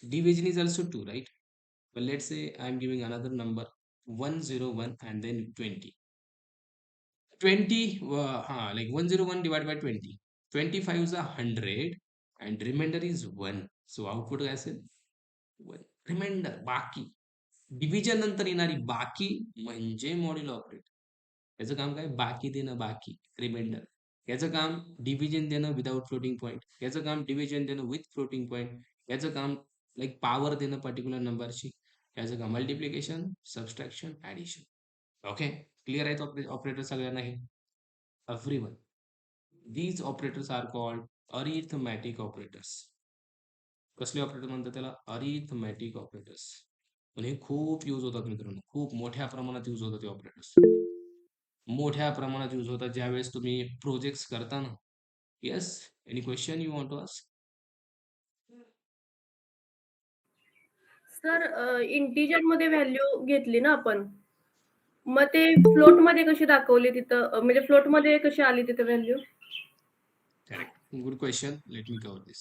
Division is also 2, right? But let's say I'm giving another number 101 and then 20. 20, like 101 divided by 20. 25 is 100 and remainder is 1. So output काय असेल? 1. रिमाइंडर बाकी. डिव्हिजन नंतर येणारी बाकी म्हणजे मॉड्युल ऑपरेटर. याचं काम काय? बाकी देणं, बाकी रिमाइंडर. याचं काम डिव्हिजन देणं विदाउट फ्लोटिंग पॉईंट. याचं काम डिव्हिजन देणं विथ फ्लोटिंग पॉईंट. याचं काम लाईक पॉवर देणं पर्टिक्युलर नंबरची. याचं काम multiplication, subtraction, addition. Okay. Clear आहेत ऑपरेटर सगळ्यांना हे? Everyone. These operators are called arithmetic operators. कसले ऑपरेटर म्हणतात त्याला? Arithmetic operators. पण हे खूप यूज होतात मित्रांनो. खूप मोठ्या प्रमाणात यूज होतात हे ऑपरेटर्स. मोठ्या प्रमाणात यूज होतात ज्यावेळेस तुम्ही प्रोजेक्ट्स करता ना. Yes, any question you want to ask? Sir integer मध्ये व्हॅल्यू घेतली ना आपण, मग ते फ्लोट मध्ये कशी दाखवली तिथं, म्हणजे फ्लोट मध्ये कशी आली तिथं value? Correct. Good question. Let me cover this.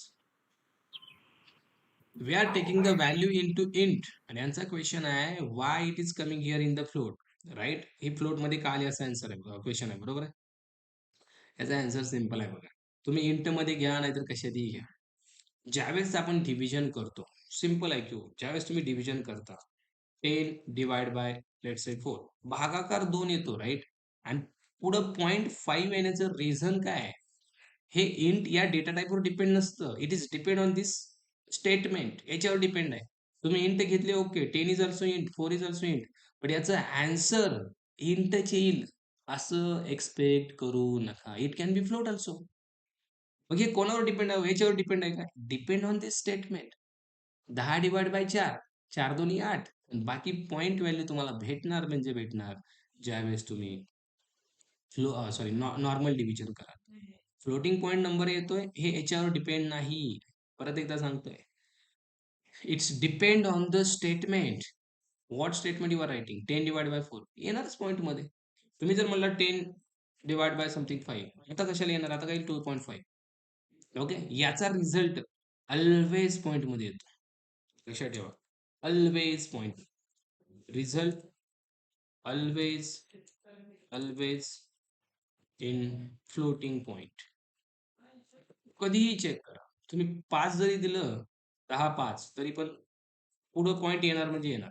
We are taking the value into int आणि यांचा क्वेश्चन आहे why it is coming here in the float, right? हे फ्लोट मध्ये का आले असा आन्सर आहे, क्वेश्चन आहे, बरोबर आहे? याचा आन्सर सिंपल आहे बघा. तुम्ही इंट मध्ये घ्या नाहीतर कशातही घ्या. ज्यावेळेस आपण डिव्हिजन करतो, सिंपल आहे क्यू. ज्यावेळेस तुम्ही डिव्हिजन करता 10 डिवाइड बाय लेट्स से 4, भागाकार 2 येतो, राईट? आणि पुढं 0.5 येण्याचं रिझन काय आहे? हे इंट या डेटा टाईपवर डिपेंड नसतं. It is depend on this statement. याच्यावर डिपेंड आहे. तुम्ही इंट घेतले okay, 10 is also int, 4 is also int, पण याचं आन्सर इंटच येईल असं एक्सपेक्ट करू नका. It can B float also. मग हे कोणावर डिपेंड आहे? याच्यावर डिपेंड आहे का? Depend on this statement. 10 divide by 4, 4 दोन्ही 8, बाकी पॉइंट व्हॅल्यू तुम्हाला भेटणार म्हणजे भेटणार ज्यावेळेस तुम्ही नॉर्मल डिव्हिजन करा. फ्लोटिंग पॉइंट नंबर येतोय हे याच्यावर डिपेंड नाही. परत एकदा सांगतोय, it's depend on the statement. What statement you are writing. 10 divide by 4 येणारच पॉइंट मध्ये. तुम्ही जर म्हणला 10 डिवाइड बाय समथिंग 5, आता कशाला येणार? आता काही 2.5. ओके, याचा रिझल्ट ऑलवेज पॉइंट मध्ये येतो. लक्षात ठेवा, always point result always always in floating point. कधीही चेक करा. तुम्ही 5 जरी दिलं, 10 5, तरी पण पुढं पॉइंट येणार म्हणजे येणार.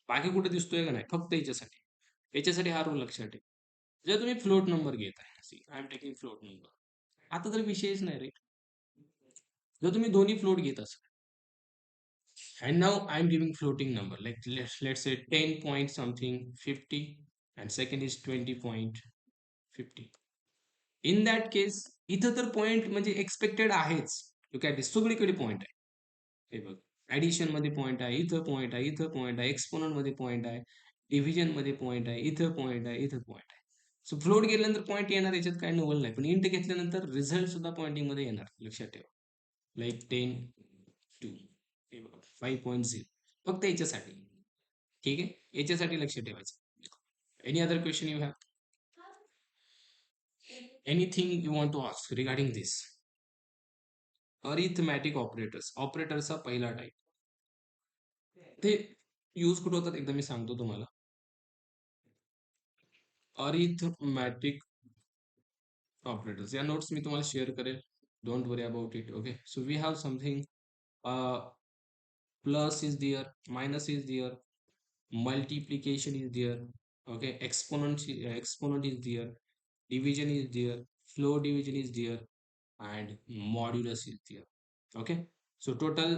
बाकी कुठे दिसतोय का नाही? फक्त याच्यासाठी. याच्यासाठी हा रूल लक्षात ठेवा. जर तुम्ही फ्लोट नंबर घेत आहे, I am taking float number, आता तर विषयच नाही रे. जर तुम्ही दोन्ही फ्लोट घेत असाल, and now I'm giving floating number, like let's say 10 point something 50 and second is 20.50. In that case इथं तर पॉइंट म्हणजे एक्सपेक्टेड आहेच. यू कॅन सगळीकडे पॉइंट आहे. हे बघ, ऍडिशन मध्ये पॉइंट आहे, इथं पॉइंट आहे, इथं पॉइंट आहे, एक्सपोनंट मध्ये पॉइंट आहे, डिव्हिजन मध्ये पॉइंट आहे, इथं पॉइंट आहे, इथं पॉइंट आहे. सो फ्लोट गेल्यानंतर पॉइंट येणार, याच्यात काय नवल नाही. पण इंट घेतल्यानंतर रिझल्ट सुद्धा पॉइंटिंग मध्ये येणार. लक्षात ठेवा, लाईक 10 2 हे बघा 5.0 फक्त याच्यासाठी. ठीक आहे, याच्यासाठी लक्ष ठेवायचं. Any other question you have? Anything you want to ask regarding this? Arithmetic operators. ऑपरेटरचा पहिला टाईप ते यूज कुठं होतात एकदा मी सांगतो तुम्हाला. अरिथमॅटिक ऑपरेटर्स या नोट्स मी तुम्हाला शेअर करेल. Don't worry about it. Okay, so we have something plus is there, minus is there, multiplication is there, okay, exponent is there, division is there, floor division is there, and modulus is there. Okay, so total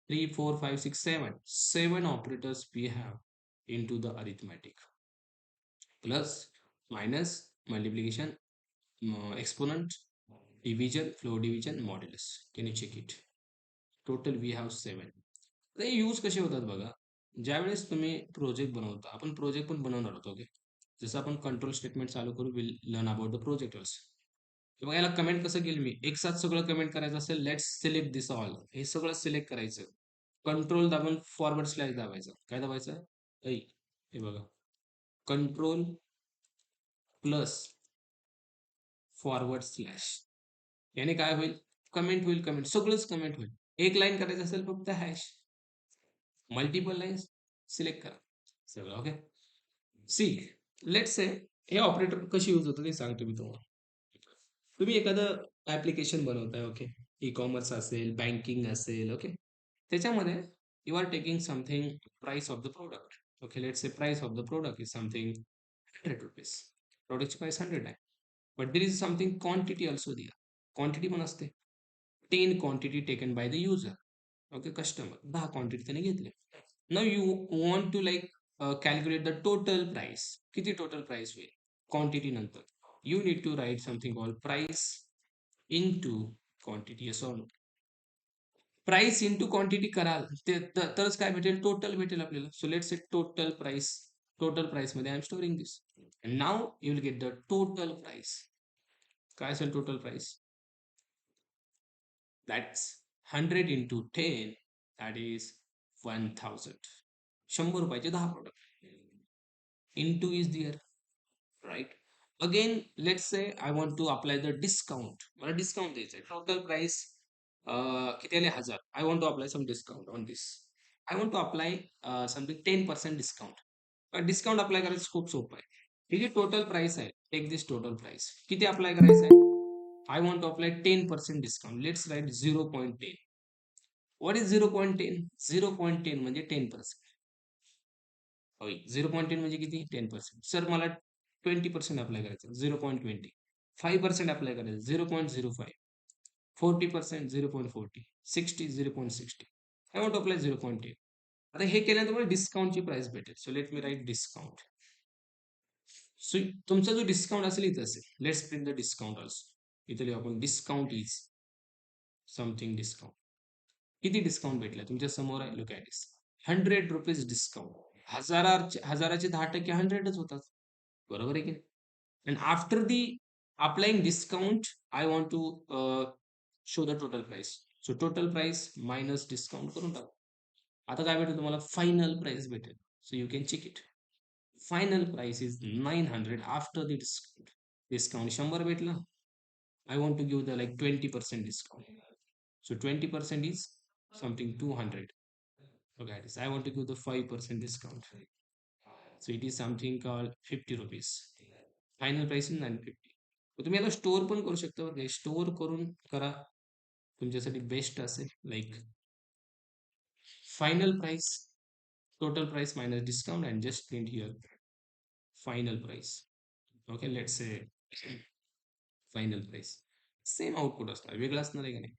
3 4 5 6 7 operators we have into the arithmetic. Plus, minus, multiplication, exponent, division, floor division, modulus. Can you check it? Total we have 7. ते use कसे होतात बघा. ज्यावेळेस तुम्ही project बनवता, आपण project पण बनवणार आहोत. ओके, जसं आपण कंट्रोल स्टेटमेंट चालू करू, will learn about the project also. बघा, याला कमेंट कसं केलं मी, एक साथ सगळं कमेंट करायचं असेल, लेट्स सिलेक्ट दिस ऑल, हे सगळं सिलेक्ट करायचं, कंट्रोल दाबून फॉरवर्ड स्लॅश दाबायचं. काय दाबायचं? हे बघा, कंट्रोल प्लस फॉरवर्ड स्लॅश. याने काय होईल? कमेंट होईल. कमेंट सगळंच कमेंट होईल. एक लाईन करायचं असेल फक्त हॅश, मल्टिपल लाईन्स सिलेक्ट करा सगळं. ओके, सी लेट्स से हे ऑपरेटर कशी यूज होतं ते सांगतो मी तुम्हाला. तुम्ही एखादं ऍप्लिकेशन बनवताय, ओके, ई कॉमर्स असेल, बँकिंग असेल, ओके, त्याच्यामध्ये you are taking something price of the product. Okay, let's say price of the product is something 100 rupees. प्रोडक्टची प्राइस 100 आहे, but there is something quantity also दिया. Quantity पण असते. 10 quantity taken by the user. Okay, customer 10 quantity त्याने घेतले. Now you want to like calculate the total price. किती total price होईल quantity नंतर? You need to write something called price into quantity. Yes or no? Price into quantity कराल तरच काय भेटेल? Total भेटेल आपल्याला. So let's say total price. Total price मध्ये I am storing this, and now you will get the total price. काय असेल total price? That's 100 into 10, that is 1000. 100 रुपयाचे 10 product. Into is there, right? Again, let's say I want to apply the discount. मला discount द्यायचं आहे. Total price किती आले? 1000. I want to apply some discount on this. I want to apply something 10% discount. Discount apply करायचं खूप सोपं आहे. ही जी total price आहे, टेक दिस टोटल प्राइस. किती अप्लाय करायचं आहे? I want to apply 10% discount. Let's write 0.10. What is 0.10? 0.10 म्हणजे 10%. होय, 0.10 म्हणजे किती? 10%. सर मला 20% अप्लाय करायचं, 0.20. 5% अप्लाय करायचं, 0.05. 40% 0.40. 60 0.60. I want to apply 0.8. आता हे केल्यानंतर तुम्हाला डिस्काउंटची प्राइस भेटेल. So let me write discount. सो तुमचा जो डिस्काउंट असेल इथं असेल. Let's print the discount also. इथे लिहू आपण डिस्काउंट इज समथिंग डिस्काउंट. किती डिस्काउंट भेटला तुमच्या समोर आहे. Look at this. 100 rupees discount. हजाराचे 10% 100च होतात. बरोबर आहे की नाही? And after the applying discount, I want to show the total price. So total price minus discount करून टाकू. आता काय भेटेल तुम्हाला फायनल प्राइस भेटेल. So you can check it. Final price is 900 after the discount. Discount 100 भेटला. I want to give the like 20% discount. So 20% is something 200. Okay, I want to give the 5% discount. So it is something called 50 rupees. Final price is 950. तुम्ही आता store पण करू शकता बरं. Store करून करा तुमच्यासाठी बेस्ट असेल. Like final price, total price minus discount and just print here final price. Okay, let's say final price. Same output असणार, वेगळं असणार आहे का नाही.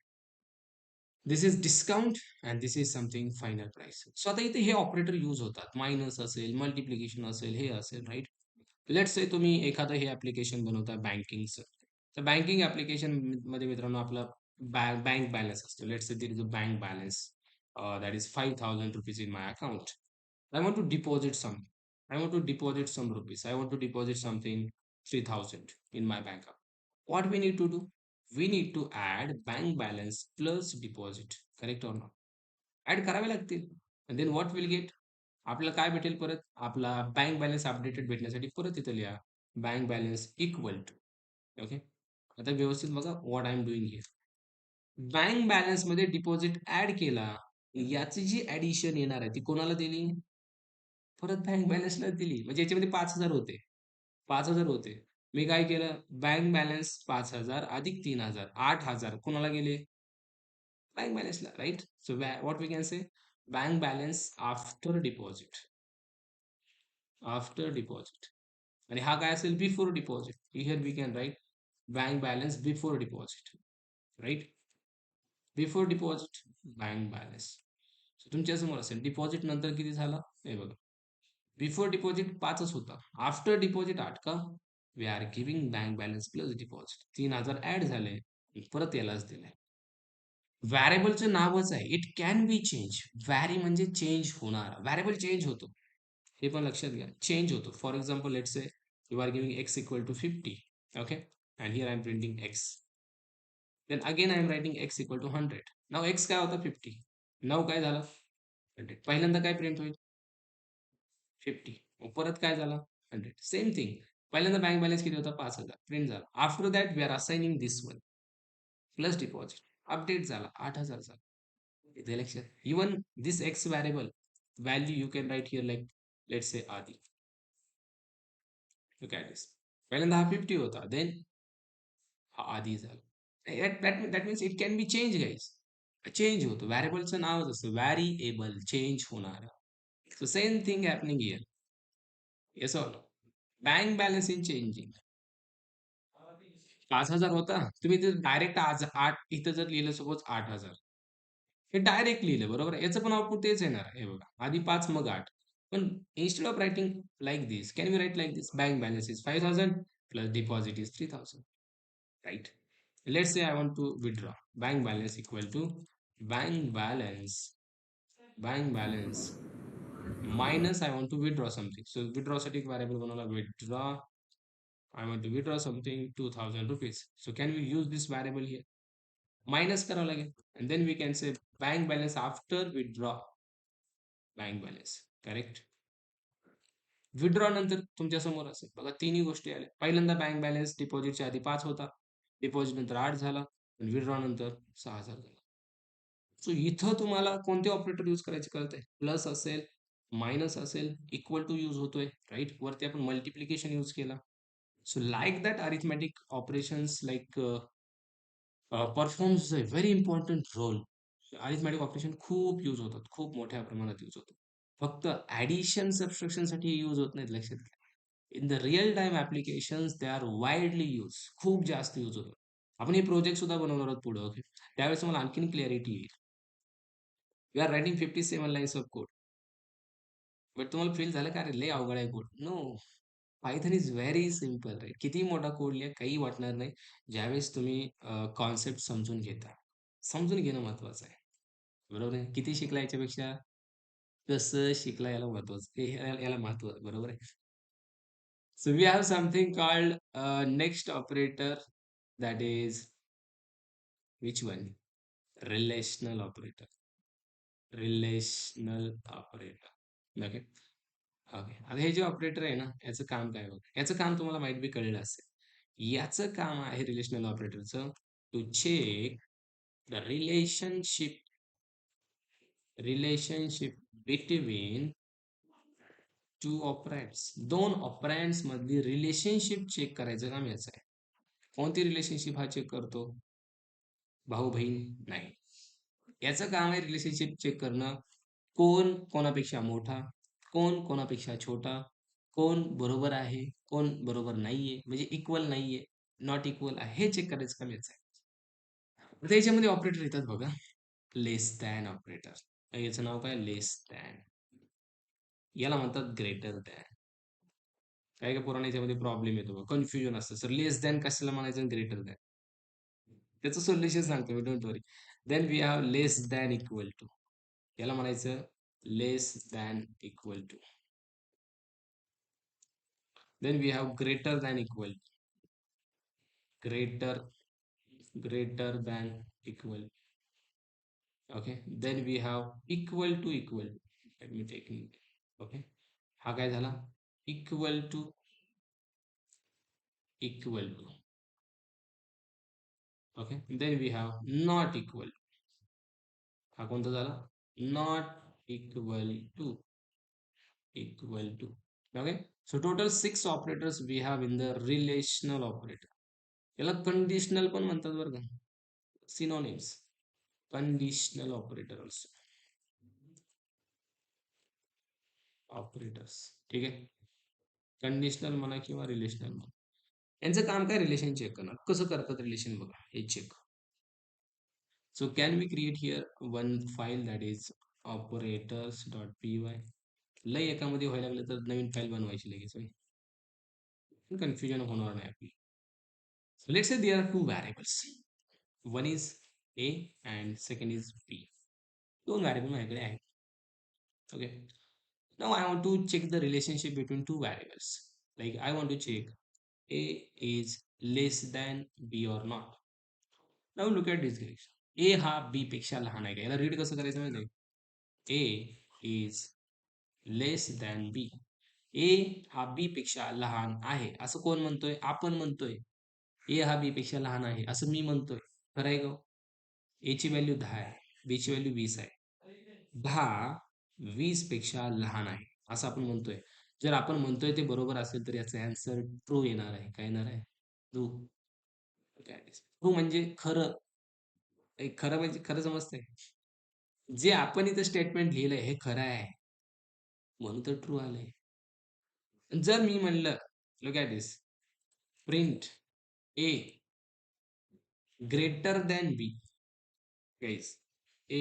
This is discount and this is something final price. So आता इथे हे ऑपरेटर यूज होतात. मायनस असेल, मल्टिप्लिकेशन असेल, हे असेल, राईट. लेट्स से तुम्ही एखादं हे ॲप्लिकेशन बनवता बँकिंगचं. तर बँकिंग ॲप्लिकेशन मध्ये मित्रांनो आपला बँक बॅलन्स असतो. Let's say there is a bank balance that is 5,000 rupees in my account. I want to deposit some. I want to deposit some rupees. I want to deposit something 3,000 in my bank account. What we need to do? We need to add bank balance plus deposit. Correct or not? Add करावे लागतील. And then what we'll get? आपल्याला काय भेटेल परत? आपला bank balance updated भेटण्यासाठी परत इथं लिहा bank balance equal to. Okay, आता व्यवस्थित बघा what I am doing here. Bank balance मध्ये डिपॉझिट ऍड केला. याची जी ऍडिशन येणार आहे ती कोणाला दिली? परत बँक बॅलन्सला दिली. म्हणजे याच्यामध्ये 5,000 होते. 5,000 होते. मी काय केलं? बँक बॅलन्स 5,000 अधिक 3,000 8,000 कोणाला गेले? बँक बॅलन्सला, right. So what we can say bank balance after deposit. After deposit. आणि हा काय असेल? Before deposit. Here we can write bank balance before deposit, right. Before deposit bank balance. तुमच्या समोर असेल डिपॉझिट नंतर किती झाला हे बघा. बिफोर डिपॉझिट 5च होता. आफ्टर डिपॉझिट 8 का? We are giving bank balance plus deposit. 3,000 add झाले, परत यालाच दिले. व्हॅरिएबलचं नावच आहे. It can be change. Vary म्हणजे चेंज होणार. व्हॅरिएबल चेंज होतो, हे पण लक्षात घ्या. चेंज होतो. For example let's say you are giving x equal to 50. Okay, and here I am printing x. Then again I am writing x equal to 100. नाव x काय होता? 50. नाव काय झालं? 100. पहिल्यांदा काय प्रिंट होईल? 50. परत काय झालं? 100. Same thing. पहिल्यांदा बँक बॅलन्स किती होता? 5,000 प्रिंट झाला. After that we are assigning this one plus deposit. Update झाला, 8,000 झाला. इथे लक्षात. Even this x variable value you can write here like let's say Aadi. Look at this. पहिल्यांदा हा 50 होता, देन हा आधी झाला. That means it can be change guys. Change होतो. व्हॅरिएबलचं नावच असतं व्हॅरिएबल, चेंज होणार. So same thing happening here. Yes or no? Bank balance in changing. 5,000 होता, तुम्ही ते डायरेक्ट आज 8 इथं जर लिहिलं सपोज 8,000, हे डायरेक्ट लिहिलं बरोबर आहे. याचं पण आउटपुट तेच येणार आहे. हे बघा, आधी 5 मग 8. पण instead of writing like this can we write like this bank balance is 5,000 plus deposit is 3,000, right. Let's say I want to withdraw. Bank balance equal to bank balance minus I want to withdraw something. So विथड्रॉसाठी एक variable बनवला withdraw. I want to withdraw something 2,000 rupees. So can we use this variable here? Minus करावं लागेल. And then we can say bank balance after withdraw. Bank balance. Correct? Withdraw नंतर तुमच्या समोर असेल बघा, तिन्ही गोष्टी आल्या. पहिल्यांदा बँक बॅलन्स डिपॉझिटच्या आधी 5 होता. डिपॉझिट नंतर 8 झाला. आणि विथड्रॉ नंतर 6,000 झाला. सो इथं तुम्हाला कोणते ऑपरेटर यूज करायचे कळतंय? प्लस असेल, मायनस असेल, इक्वल टू यूज होतोय, राईट. वरती आपण मल्टिप्लिकेशन यूज केला. So like that arithmetic operations performs a very important role. Arithmetic operation खूप यूज होतात, खूप मोठ्या प्रमाणात यूज होतात. फक्त ऍडिशन सबट्रॅक्शन साठी यूज होत नाहीत, लक्षात घ्या. In the real time applications they are widely use. खूप जास्त यूज होतात. आपण हे प्रोजेक्ट सुद्धा बनवणार आहोत पुढे. ओके, त्यावेळेस मला आणखीन क्लॅरिटी येईल. You are writing 57 lines of code. But तुम्हाला फील झालं का अरे लय अवघड आहे code? No. Python is very simple right. कितीही मोठा कोड लिहा, काही वाटणार नाही. ज्यावेळेस तुम्ही कॉन्सेप्ट समजून घेता. समजून घेणं महत्वाचं आहे. बरोबर आहे? किती शिकला याच्यापेक्षा कसं शिकला याला महत्वाचं याला महत्व बरोबर आहे. So we have something called next operator, that is which one? Relational operator. Relational operator. Okay. Okay. आता हे जे ऑपरेटर आहे ना, याचं काम काय बघा. याचं काम तुम्हाला माहित बी कळलं असेल. याचं काम आहे रिलेशनल ऑपरेटरचं to check the relationship between two operands. 2 operands मधली रिलेशनशिप चेक करायचं काम याचं आहे. कोणती रिलेशनशिप हा चेक करतो? भाऊ बहीण नाही. याचं काम आहे रिलेशनशिप चेक करणं. कोण कोणापेक्षा मोठा, कोण कोणापेक्षा छोटा, कोण बरोबर आहे, कोण बरोबर नाहीये, म्हणजे इक्वल नाहीये, नॉट इक्वल आहे, हे चेक करायचं काम याचं आहे. आता याच्यामध्ये ऑपरेटर येतात बघा. लेस दॅन ऑपरेटर. याचं नाव काय? लेस दॅन. याला म्हणतात ग्रेटर दॅन. काही काही पोरांना याच्यामध्ये प्रॉब्लेम येतो, कन्फ्युजन असतं. सर लेस दॅन कशाला म्हणायचं, ग्रेटर दॅन? त्याचं सोल्युशन सांगतो मी, don't worry. Then we have less than equal to. याला म्हणायचं less than equal to. Then we have greater than equal. Greater than equal. Okay. Then we have equal to equal. Let me take. Okay. हा काय झाला? Equal to equal to. Okay. Then we have not equal. हा कोणता झाला? Not equal to. Okay. So total 6 operators we have in the relational operator. याला conditional पण म्हणतात बरं का. Synonyms. Conditional operator also. Operators. ठीक आहे. कंडिशनल म्हणा किंवा रिलेशनल म्हणा. यांचं काम काय? रिलेशन चेक करणं. कसं करतात रिलेशन बघा हे check. So can we create here one file that is operators.py. लय एकामध्ये व्हायला लागलं तर नवीन फाईल बनवायची लगेच. कन्फ्युजन होणार नाही आपली. So let's say there are two variables. One is A and second is B. दोन variable माझ्याकडे आहेत. Okay. Now I want to check the relationship between two variables. Like I want to check A is less than B or not. Now look at this direction. A हा B पेक्षा लहान आहे का? याला read कसं करायचं माहिती आहे? A is less than B. A हा B पेक्षा लहान आहे असं कोण म्हणतोय? आपण म्हणतोय. A हा B पेक्षा लहान आहे असं मी म्हणतोय. खरं आहे का? A ची व्हॅल्यू 10 आहे, B ची व्हॅल्यू 20 आहे. 10 20 पेक्षा लहान आहे असं आपण म्हणतोय. जर आपण म्हणतोय ते बरोबर असेल तर याचा आन्सर ट्रू येणार आहे. काय येणार आहे? ट्रू. ट्रू म्हणजे खरं. खरं म्हणजे खरं समजतंय. जे आपण इथं स्टेटमेंट लिहिलंय हे खरं आहे म्हणून तर ट्रू आलंय. जर मी म्हणलं look at this, print A greater than B. Guys, A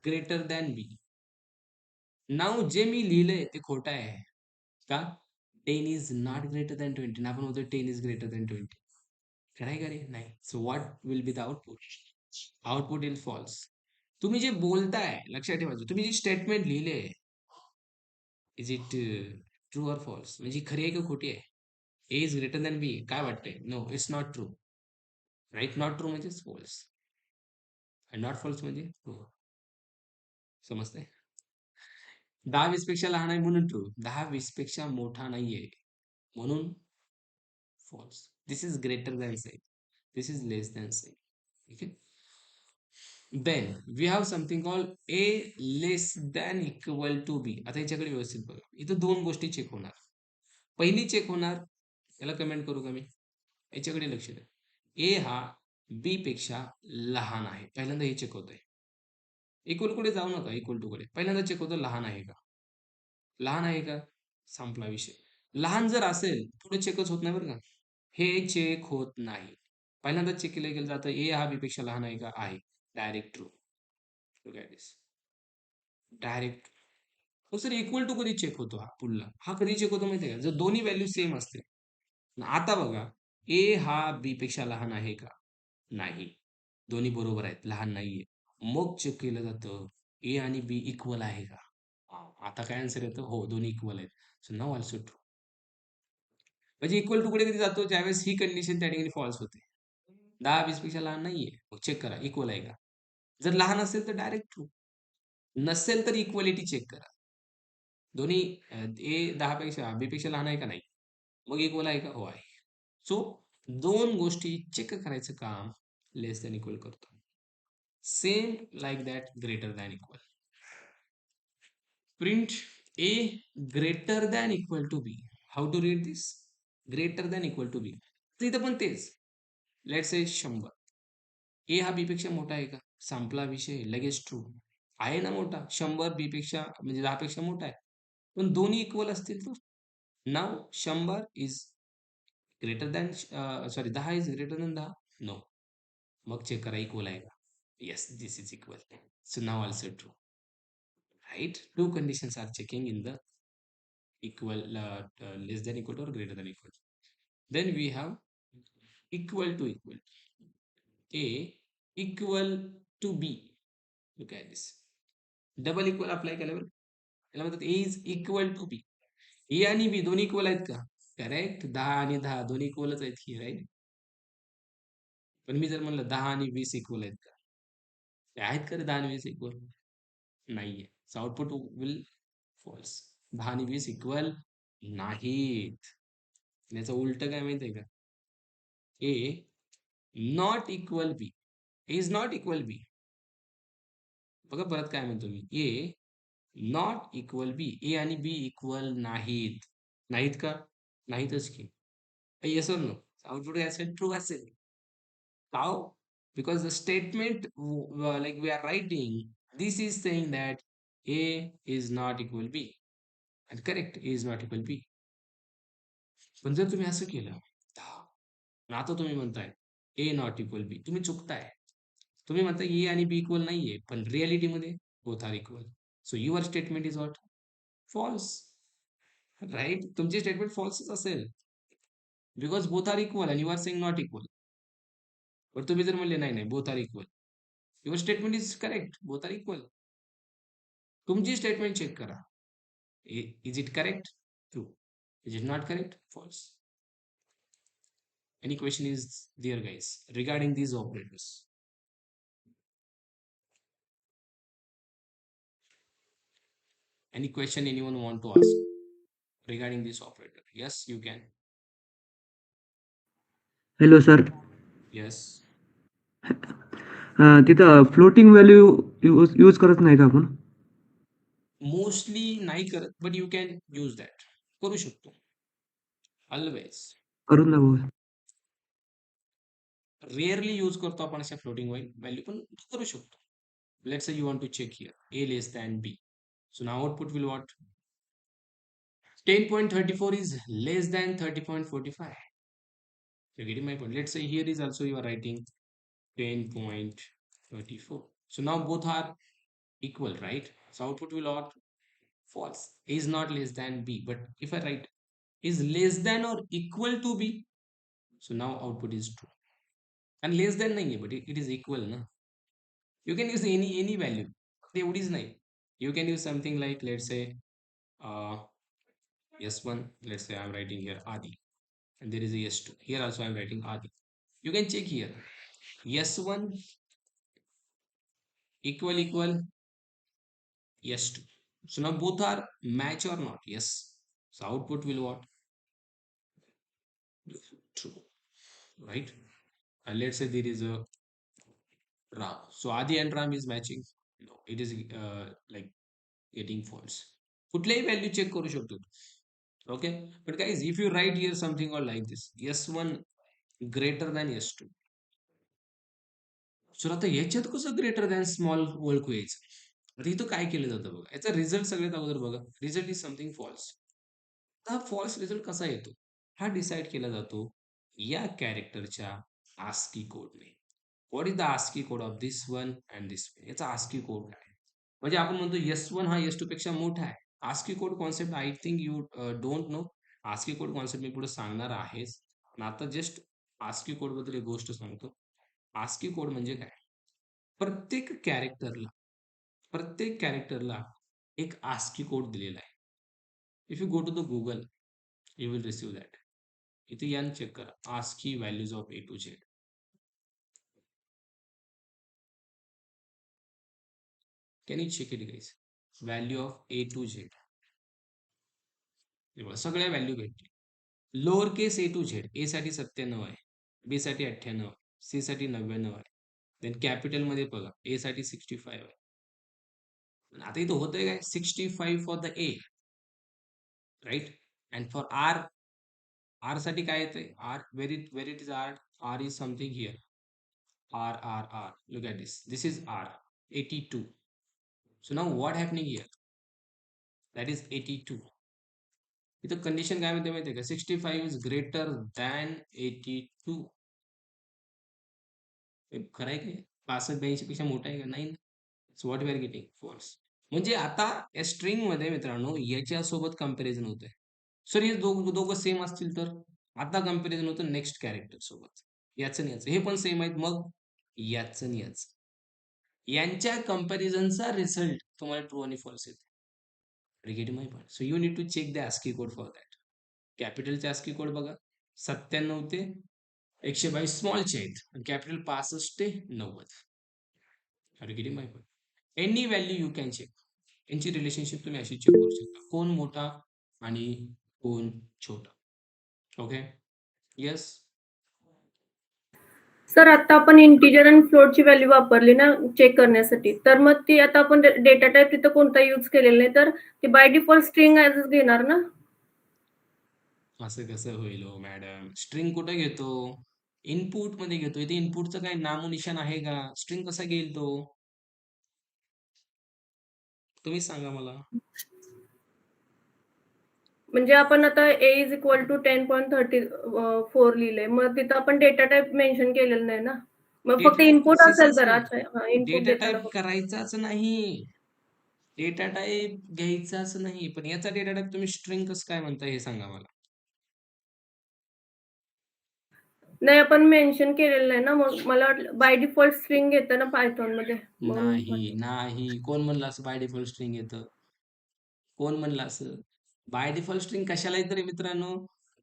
greater than B. नाव जे मी लिहिलंय ते खोटं आहे का? 10 is not greater than 20. ना आपण म्हणतो 10 is greater than 20. खरं का रे? नाही. So what will be the output? Output is false. तुम्ही जे बोलताय लक्षात ठेवायचं, तुम्ही जे स्टेटमेंट लिहिले is it true or false, म्हणजे खरी आहे का खोटी आहे? A is greater than B. काय वाटतंय? No, it's not true. Right? Not true म्हणजे फॉल्स. नॉट फॉल्स म्हणजे ट्रू. समजतंय? 10-20 पेक्षा लहान आहे म्हणून ट्रू. 10-20 पेक्षा मोठा नाहीये म्हणून false. This is greater than sign. This is less than sign. ठीक आहे. Then we have something called A less than equal to B. आता याच्याकडे व्यवस्थित बघा. इथं दोन गोष्टी चेक होणार. पहिली चेक होणार, याला कमेंट करू का मी? याच्याकडे लक्ष द्या. A हा B पेक्षा लहान आहे. पहिल्यांदा हे चेक होतंय. इक्वल कडे जाऊ नका, इक्वल टू कडे. पहिल्यांदा चेक होतं लहान आहे का? लहान आहे का? संपला विषय. लहान जर असेल पुढे चेकच होत नाही बरं का. हे चेक होत नाही. पहिल्यांदा चेक केलं गेलं जातं A हा B पेक्षा लहान आहे का? आहे. Direct true. Look at this. Direct. मग सर इक्वल टू कधी चेक होतो हा पुढला? हा कधी चेक होतो माहिती आहे का? जर दोन्ही व्हॅल्यू सेम असतील. आता बघा, ए हा बी पेक्षा लहान आहे का? नाही. दोन्ही बरोबर आहेत, लहान नाहीये. मग चेक केलं जातं ए आणि बी इक्वल आहे का? आता काय आन्सर येतं? हो, दोन्ही इक्वल आहेत. So now also true. म्हणजे इक्वल टू कडे कधी जातो? ज्यावेळेस ही कंडिशन त्या ठिकाणी फॉल्स होते. 10-20 पेक्षा लहान नाहीये. मग चेक करा इक्वल आहे का? जर लहान असेल तर डायरेक्ट ट्रू. नसेल तर इक्वलिटी चेक करा. दोन्ही ए 10 पेक्षा बी पेक्षा लहान आहे का? नाही. मग इक्वल आहे का? हो आहे. सो 2 गोष्टी चेक करायचं काम लेस दॅन इक्वल करतो. Same like that greater than equal. Print a greater than equal to b. How to read this? Greater than equal to b. तर इथं पण तेच. Let's say 100. ए हा बी पेक्षा मोठा आहे का? संपला विषय, लगेच ट्रू. आहे ना मोठा? 100 बी पेक्षा म्हणजे 10 पेक्षा मोठा आहे. पण दोन्ही इक्वल असतील तर नाव 100 is greater than sorry 10 is greater than 10. No. मग चेक करा इक्वल आहे का? Yes, this is equal. So नाव also true. Right? Two conditions are checking in the equal less than equal to or greater than equal. Then we have equal to equal. A equal to B. Look at this. Double equal apply केल्यावर याला म्हणतात A is equal to B. A आणि B दोन्ही equal आहेत का? Correct. 10 आणि 10 दोन्ही इक्वलच आहेत की, राईट? पण मी जर म्हणलं 10 आणि 20 इक्वल आहेत का? ते आहेत का रे 10 आणि 20 इक्वल? नाहीये. So output will false. 10 आणि 20 इक्वल नाहीत. याचं उलट काय माहितीये का? A not equal B. Is not equal B. बघा परत काय म्हणतो मी. ए नॉट इक्वल बी. ए आणि बी इक्वल नाहीत. नाहीत का? नाहीतच की. येस और नो? आउटपुट काय असेल? ट्रू असेल. How? Because the statement like we are writing, this is saying that A is not equal B. And correct, A is not equal B. पण जर तुम्ही असं केलं, आणि आता तुम्ही म्हणताय ए नॉट इक्वल बी, तुम्ही चुकताय. तुम्ही म्हणताय ए आणि बी इक्वल नाहीये, पण रियालिटीमध्ये both are equal. So your statement is what? False. Right? तुमची स्टेटमेंट फॉल्सच असेल. Because both are equal and you are saying not equal. पण तुम्ही जर म्हणले नाही नाही both are equal, your statement is correct, both are equal. तुमची स्टेटमेंट चेक करा. Is it correct? True. Is it not correct? False. Any question is there, guys, regarding these operators? Any question anyone want to ask regarding this operator? Yes, you can. Hello sir. Yes. तिथं floating value use करत नाही का आपण? Mostly नाही करत, but you can use that. करू शकतो. Always. करून दाखवा. Rarely use करतो आपण अशा floating value, पण करू शकतो. Let's say you want to check here A less than B. So now output will what? 10.34 is less than 30.45. You're getting my point. Let's say here is also you are writing 10.34. So now both are equal, right? So output will not false. A is not less than B. But if I write is less than or equal to B, so now output is true. And less than nahi hai, but it is equal, na? You can use any value. एवढीच नाही. You can use something like, let's say S1. Let's say I'm writing here Adi, and there is a S2. Here also I'm writing Adi. You can check here. S1 equal S2. So now both are match or not? Yes. So output will what? True, right? And let's say there is a Ram. So Adi and Ram is matching. No, it is like getting false. कुठल्याही value check करू शकतो. Okay, but guys, if you write here something or like this, S1 greater than S2. So आता याच्यात कसं greater than small ओळखू यायचं? आता इथं काय केलं जातं बघा, याचा रिझल्ट सगळ्यात अगोदर बघा. Result is something false. हा फॉल्स रिझल्ट कसा येतो? हा डिसाइड केला जातो या कॅरेक्टरच्या आस्की कोडने. What is the ASCII code of this one and this one? याचा आस्की कोड काय? म्हणजे आपण म्हणतो S1 हा S2 पेक्षा मोठा आहे. ASCII code concept I think you don't know. ASCII code concept मी पुढे सांगणार आहेच. पण आता जस्ट ASCII कोड बद्दल एक गोष्ट सांगतो. ASCII कोड म्हणजे काय? प्रत्येक कॅरेक्टरला एक ASCII कोड दिलेला आहे. If you go to the Google, you will receive that. इथे या चेक करा. ASCII values of A to Z. Can you check it guys? Value of A to Z. हे बघा, सगळ्या व्हॅल्यू भेटतील. Lower case A to Z. A साठी 97 आहे, B साठी 98 आहे, C साठी 99 आहे. देन कॅपिटल मध्ये बघा, A साठी 65 आहे. आता इथं होतंय काय? 65 for the A, right? And for R साठी काय येतंय? R where it is R is something here. R. Look at this. This is R, 82. So now what happening here? That is 82. इथं कंडिशन काय म्हणते माहिती आहे का? 65 इज ग्रेटर दॅन 82. खरं आहे की 65-82 पेक्षा मोठा आहे का? नाही. So what we are getting false. म्हणजे आता या स्ट्रिंग मध्ये मित्रांनो याच्यासोबत कंपॅरिझन होतंय. सर हे दोघं सेम असतील तर आता कंपॅरिझन होतं नेक्स्ट कॅरेक्टर सोबत. याचं आणि याचं हे पण सेम आहेत, मग याचं आणि याचं यांच्या कंपॅरिझनचा रिझल्ट तुम्हाला ट्रू आणि फॉल्स येतो. Getting my point. So you need to check the ASCII code for that. कॅपिटलचे ASCII कोड बघा, 97 ते 122 स्मॉलचे आहेत आणि कॅपिटल 65 ते 90. Are you getting my point? Any value you can check. यांची रिलेशनशिप तुम्ही अशी चेक करू शकता, कोण मोठा आणि कोण छोटा. Okay, yes. सर आता आपण इंटिजर आणि फ्लोटची व्हॅल्यू वापरली ना चेक करण्यासाठी, तर मग ती आता आपण डेटा टाइप तिथं कोणता यूज केलेला नाही, तर ती बाय डिफॉल्ट स्ट्रिंग ॲजच घेणार ना? असं कसं होईल हो मॅडम? स्ट्रिंग कुठे घेतो? इनपुट मध्ये घेतो. इथे इनपुटचं काही नामोनिशाण आहे का? स्ट्रिंग कसा घेईल तो? तुम्ही सांगा मला. म्हणजे आपण आता A इज इक्वल टू 10.34 लिहिलंय, मग तिथं आपण डेटा टाइप मेन्शन केलेलं नाही ना, मग फक्त डेटा टाइप इनपुट असेल तर. नाही, अच्छा, हा, इनपुट डेटा देताना टाइप करायचाच नाही. डेटा टाइप घ्यायचाच नाही. पण याचा डेटा टाइप तुम्ही स्ट्रिंग कसं काय म्हणता हे सांगा मला. नाही, आपण मेन्शन केलेलं नाही ना, मग मला वाटलं बाय डिफॉल्ट स्ट्रिंग येतं ना पायथॉन मध्ये, म्हणून नाही. कोण म्हणलं असं बाय डिफॉल्ट स्ट्रिंग येतं? कोण म्हणलं असं? बाय डिफॉल्ट स्ट्रिंग कशाला येतं रे मित्रांनो?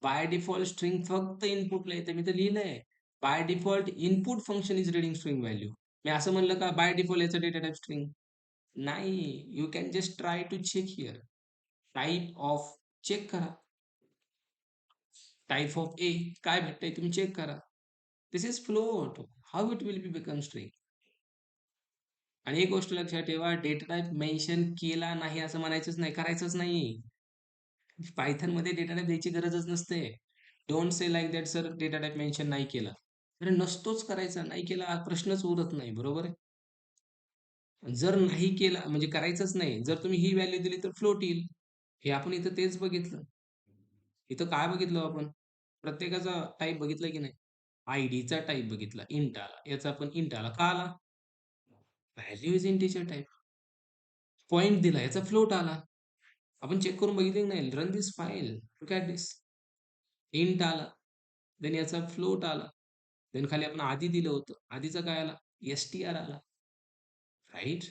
बाय डिफॉल्ट स्ट्रिंग फक्त इनपुटला येतं. मी तर लिहिलंय, by default input function is reading string value. मी असं म्हणलं का बाय डिफॉल्ट याचं डेटा टाइप स्ट्रिंग? नाही. You can just try to check here. Type of check करा. टाइप ऑफ ए काय भेटतंय तुम्ही चेक करा. This is float. How it will be become string? आणि एक गोष्ट लक्षात ठेवा, डेटा टाइप मेन्शन केला नाही असं म्हणायचंच नाही, करायचंच नाही. पायथन मध्ये डेटा टाइप द्यायची गरजच नसते. Don't say like that sir data type mention नाही केला. अरे नसतोच करायचा, नाही केला हा प्रश्नच उरत नाही. बरोबर आहे? जर नाही केला म्हणजे करायचंच नाही. जर तुम्ही ही व्हॅल्यू दिली तर फ्लोट येईल. हे आपण इथं तेच बघितलं. इथं काय बघितलं आपण? प्रत्येकाचा टाईप बघितला की नाही? आयडीचा टाईप बघितला, इंट आला. याचा पण इंट आला. का आला? Value is integer type. Point दिला, याचा फ्लोट आला. आपण चेक करून बघितलं नाही. Run this file, look at this. Int आला, देन याचा फ्लोट आला, देन खाली आपण आधी दिलं होतं, आधीचा काय आला? STR आला. Right?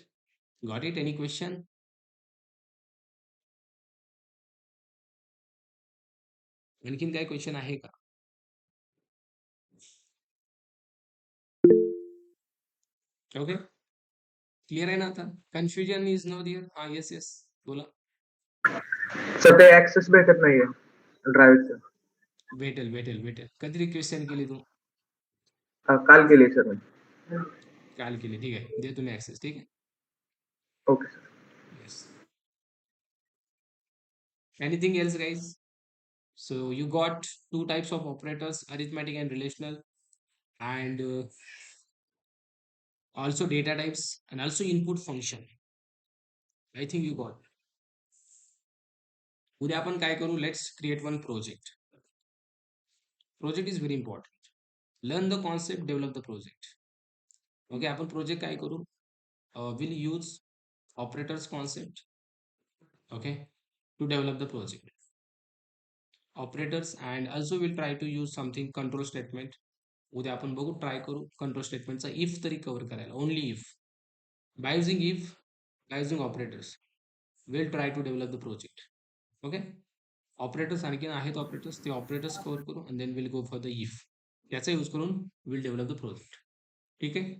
Got it? Any question? आणखीन काय क्वेश्चन आहे का? ओके, क्लिअर आहे ना आता? कन्फ्युजन इज नो दिअर. हा, येस, बोला. सर ते ऍक्सेस भेटत नाहीये ड्राईव्हचं. भेटेल. कधी रिक्वेस्ट सेंड केली तू? काल केली सर मी. काल केली, ठीक आहे. दे तुम्ही ऍक्सेस, ठीक आहे. Okay sir. Yes. Anything else, guys? So you got two types of operators, arithmetic and relational, and also data types, and also input function. I think you got. उद्या आपण काय करू? Let's create one project. Project is very important. Learn the concept, develop the project. Okay, आपण project काय करू? We'll use operators concept, okay, to develop the project. Operators, and also we'll try to use something control statement. उद्या आपण बघू, try करू control स्टेटमेंटचा if तरी cover करायला, only if. By using if, by using operators, will try to develop the project. Okay, operators आणखी आहेत operators, ते ऑपरेटर्स कव्हर करू and then will go for the if. याचा यूज करून विल डेव्हलप द प्रोजेक्ट. ठीक आहे.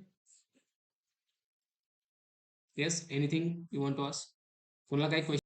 Yes, anything you want to ask? कोणाला काही क्वेश्चन?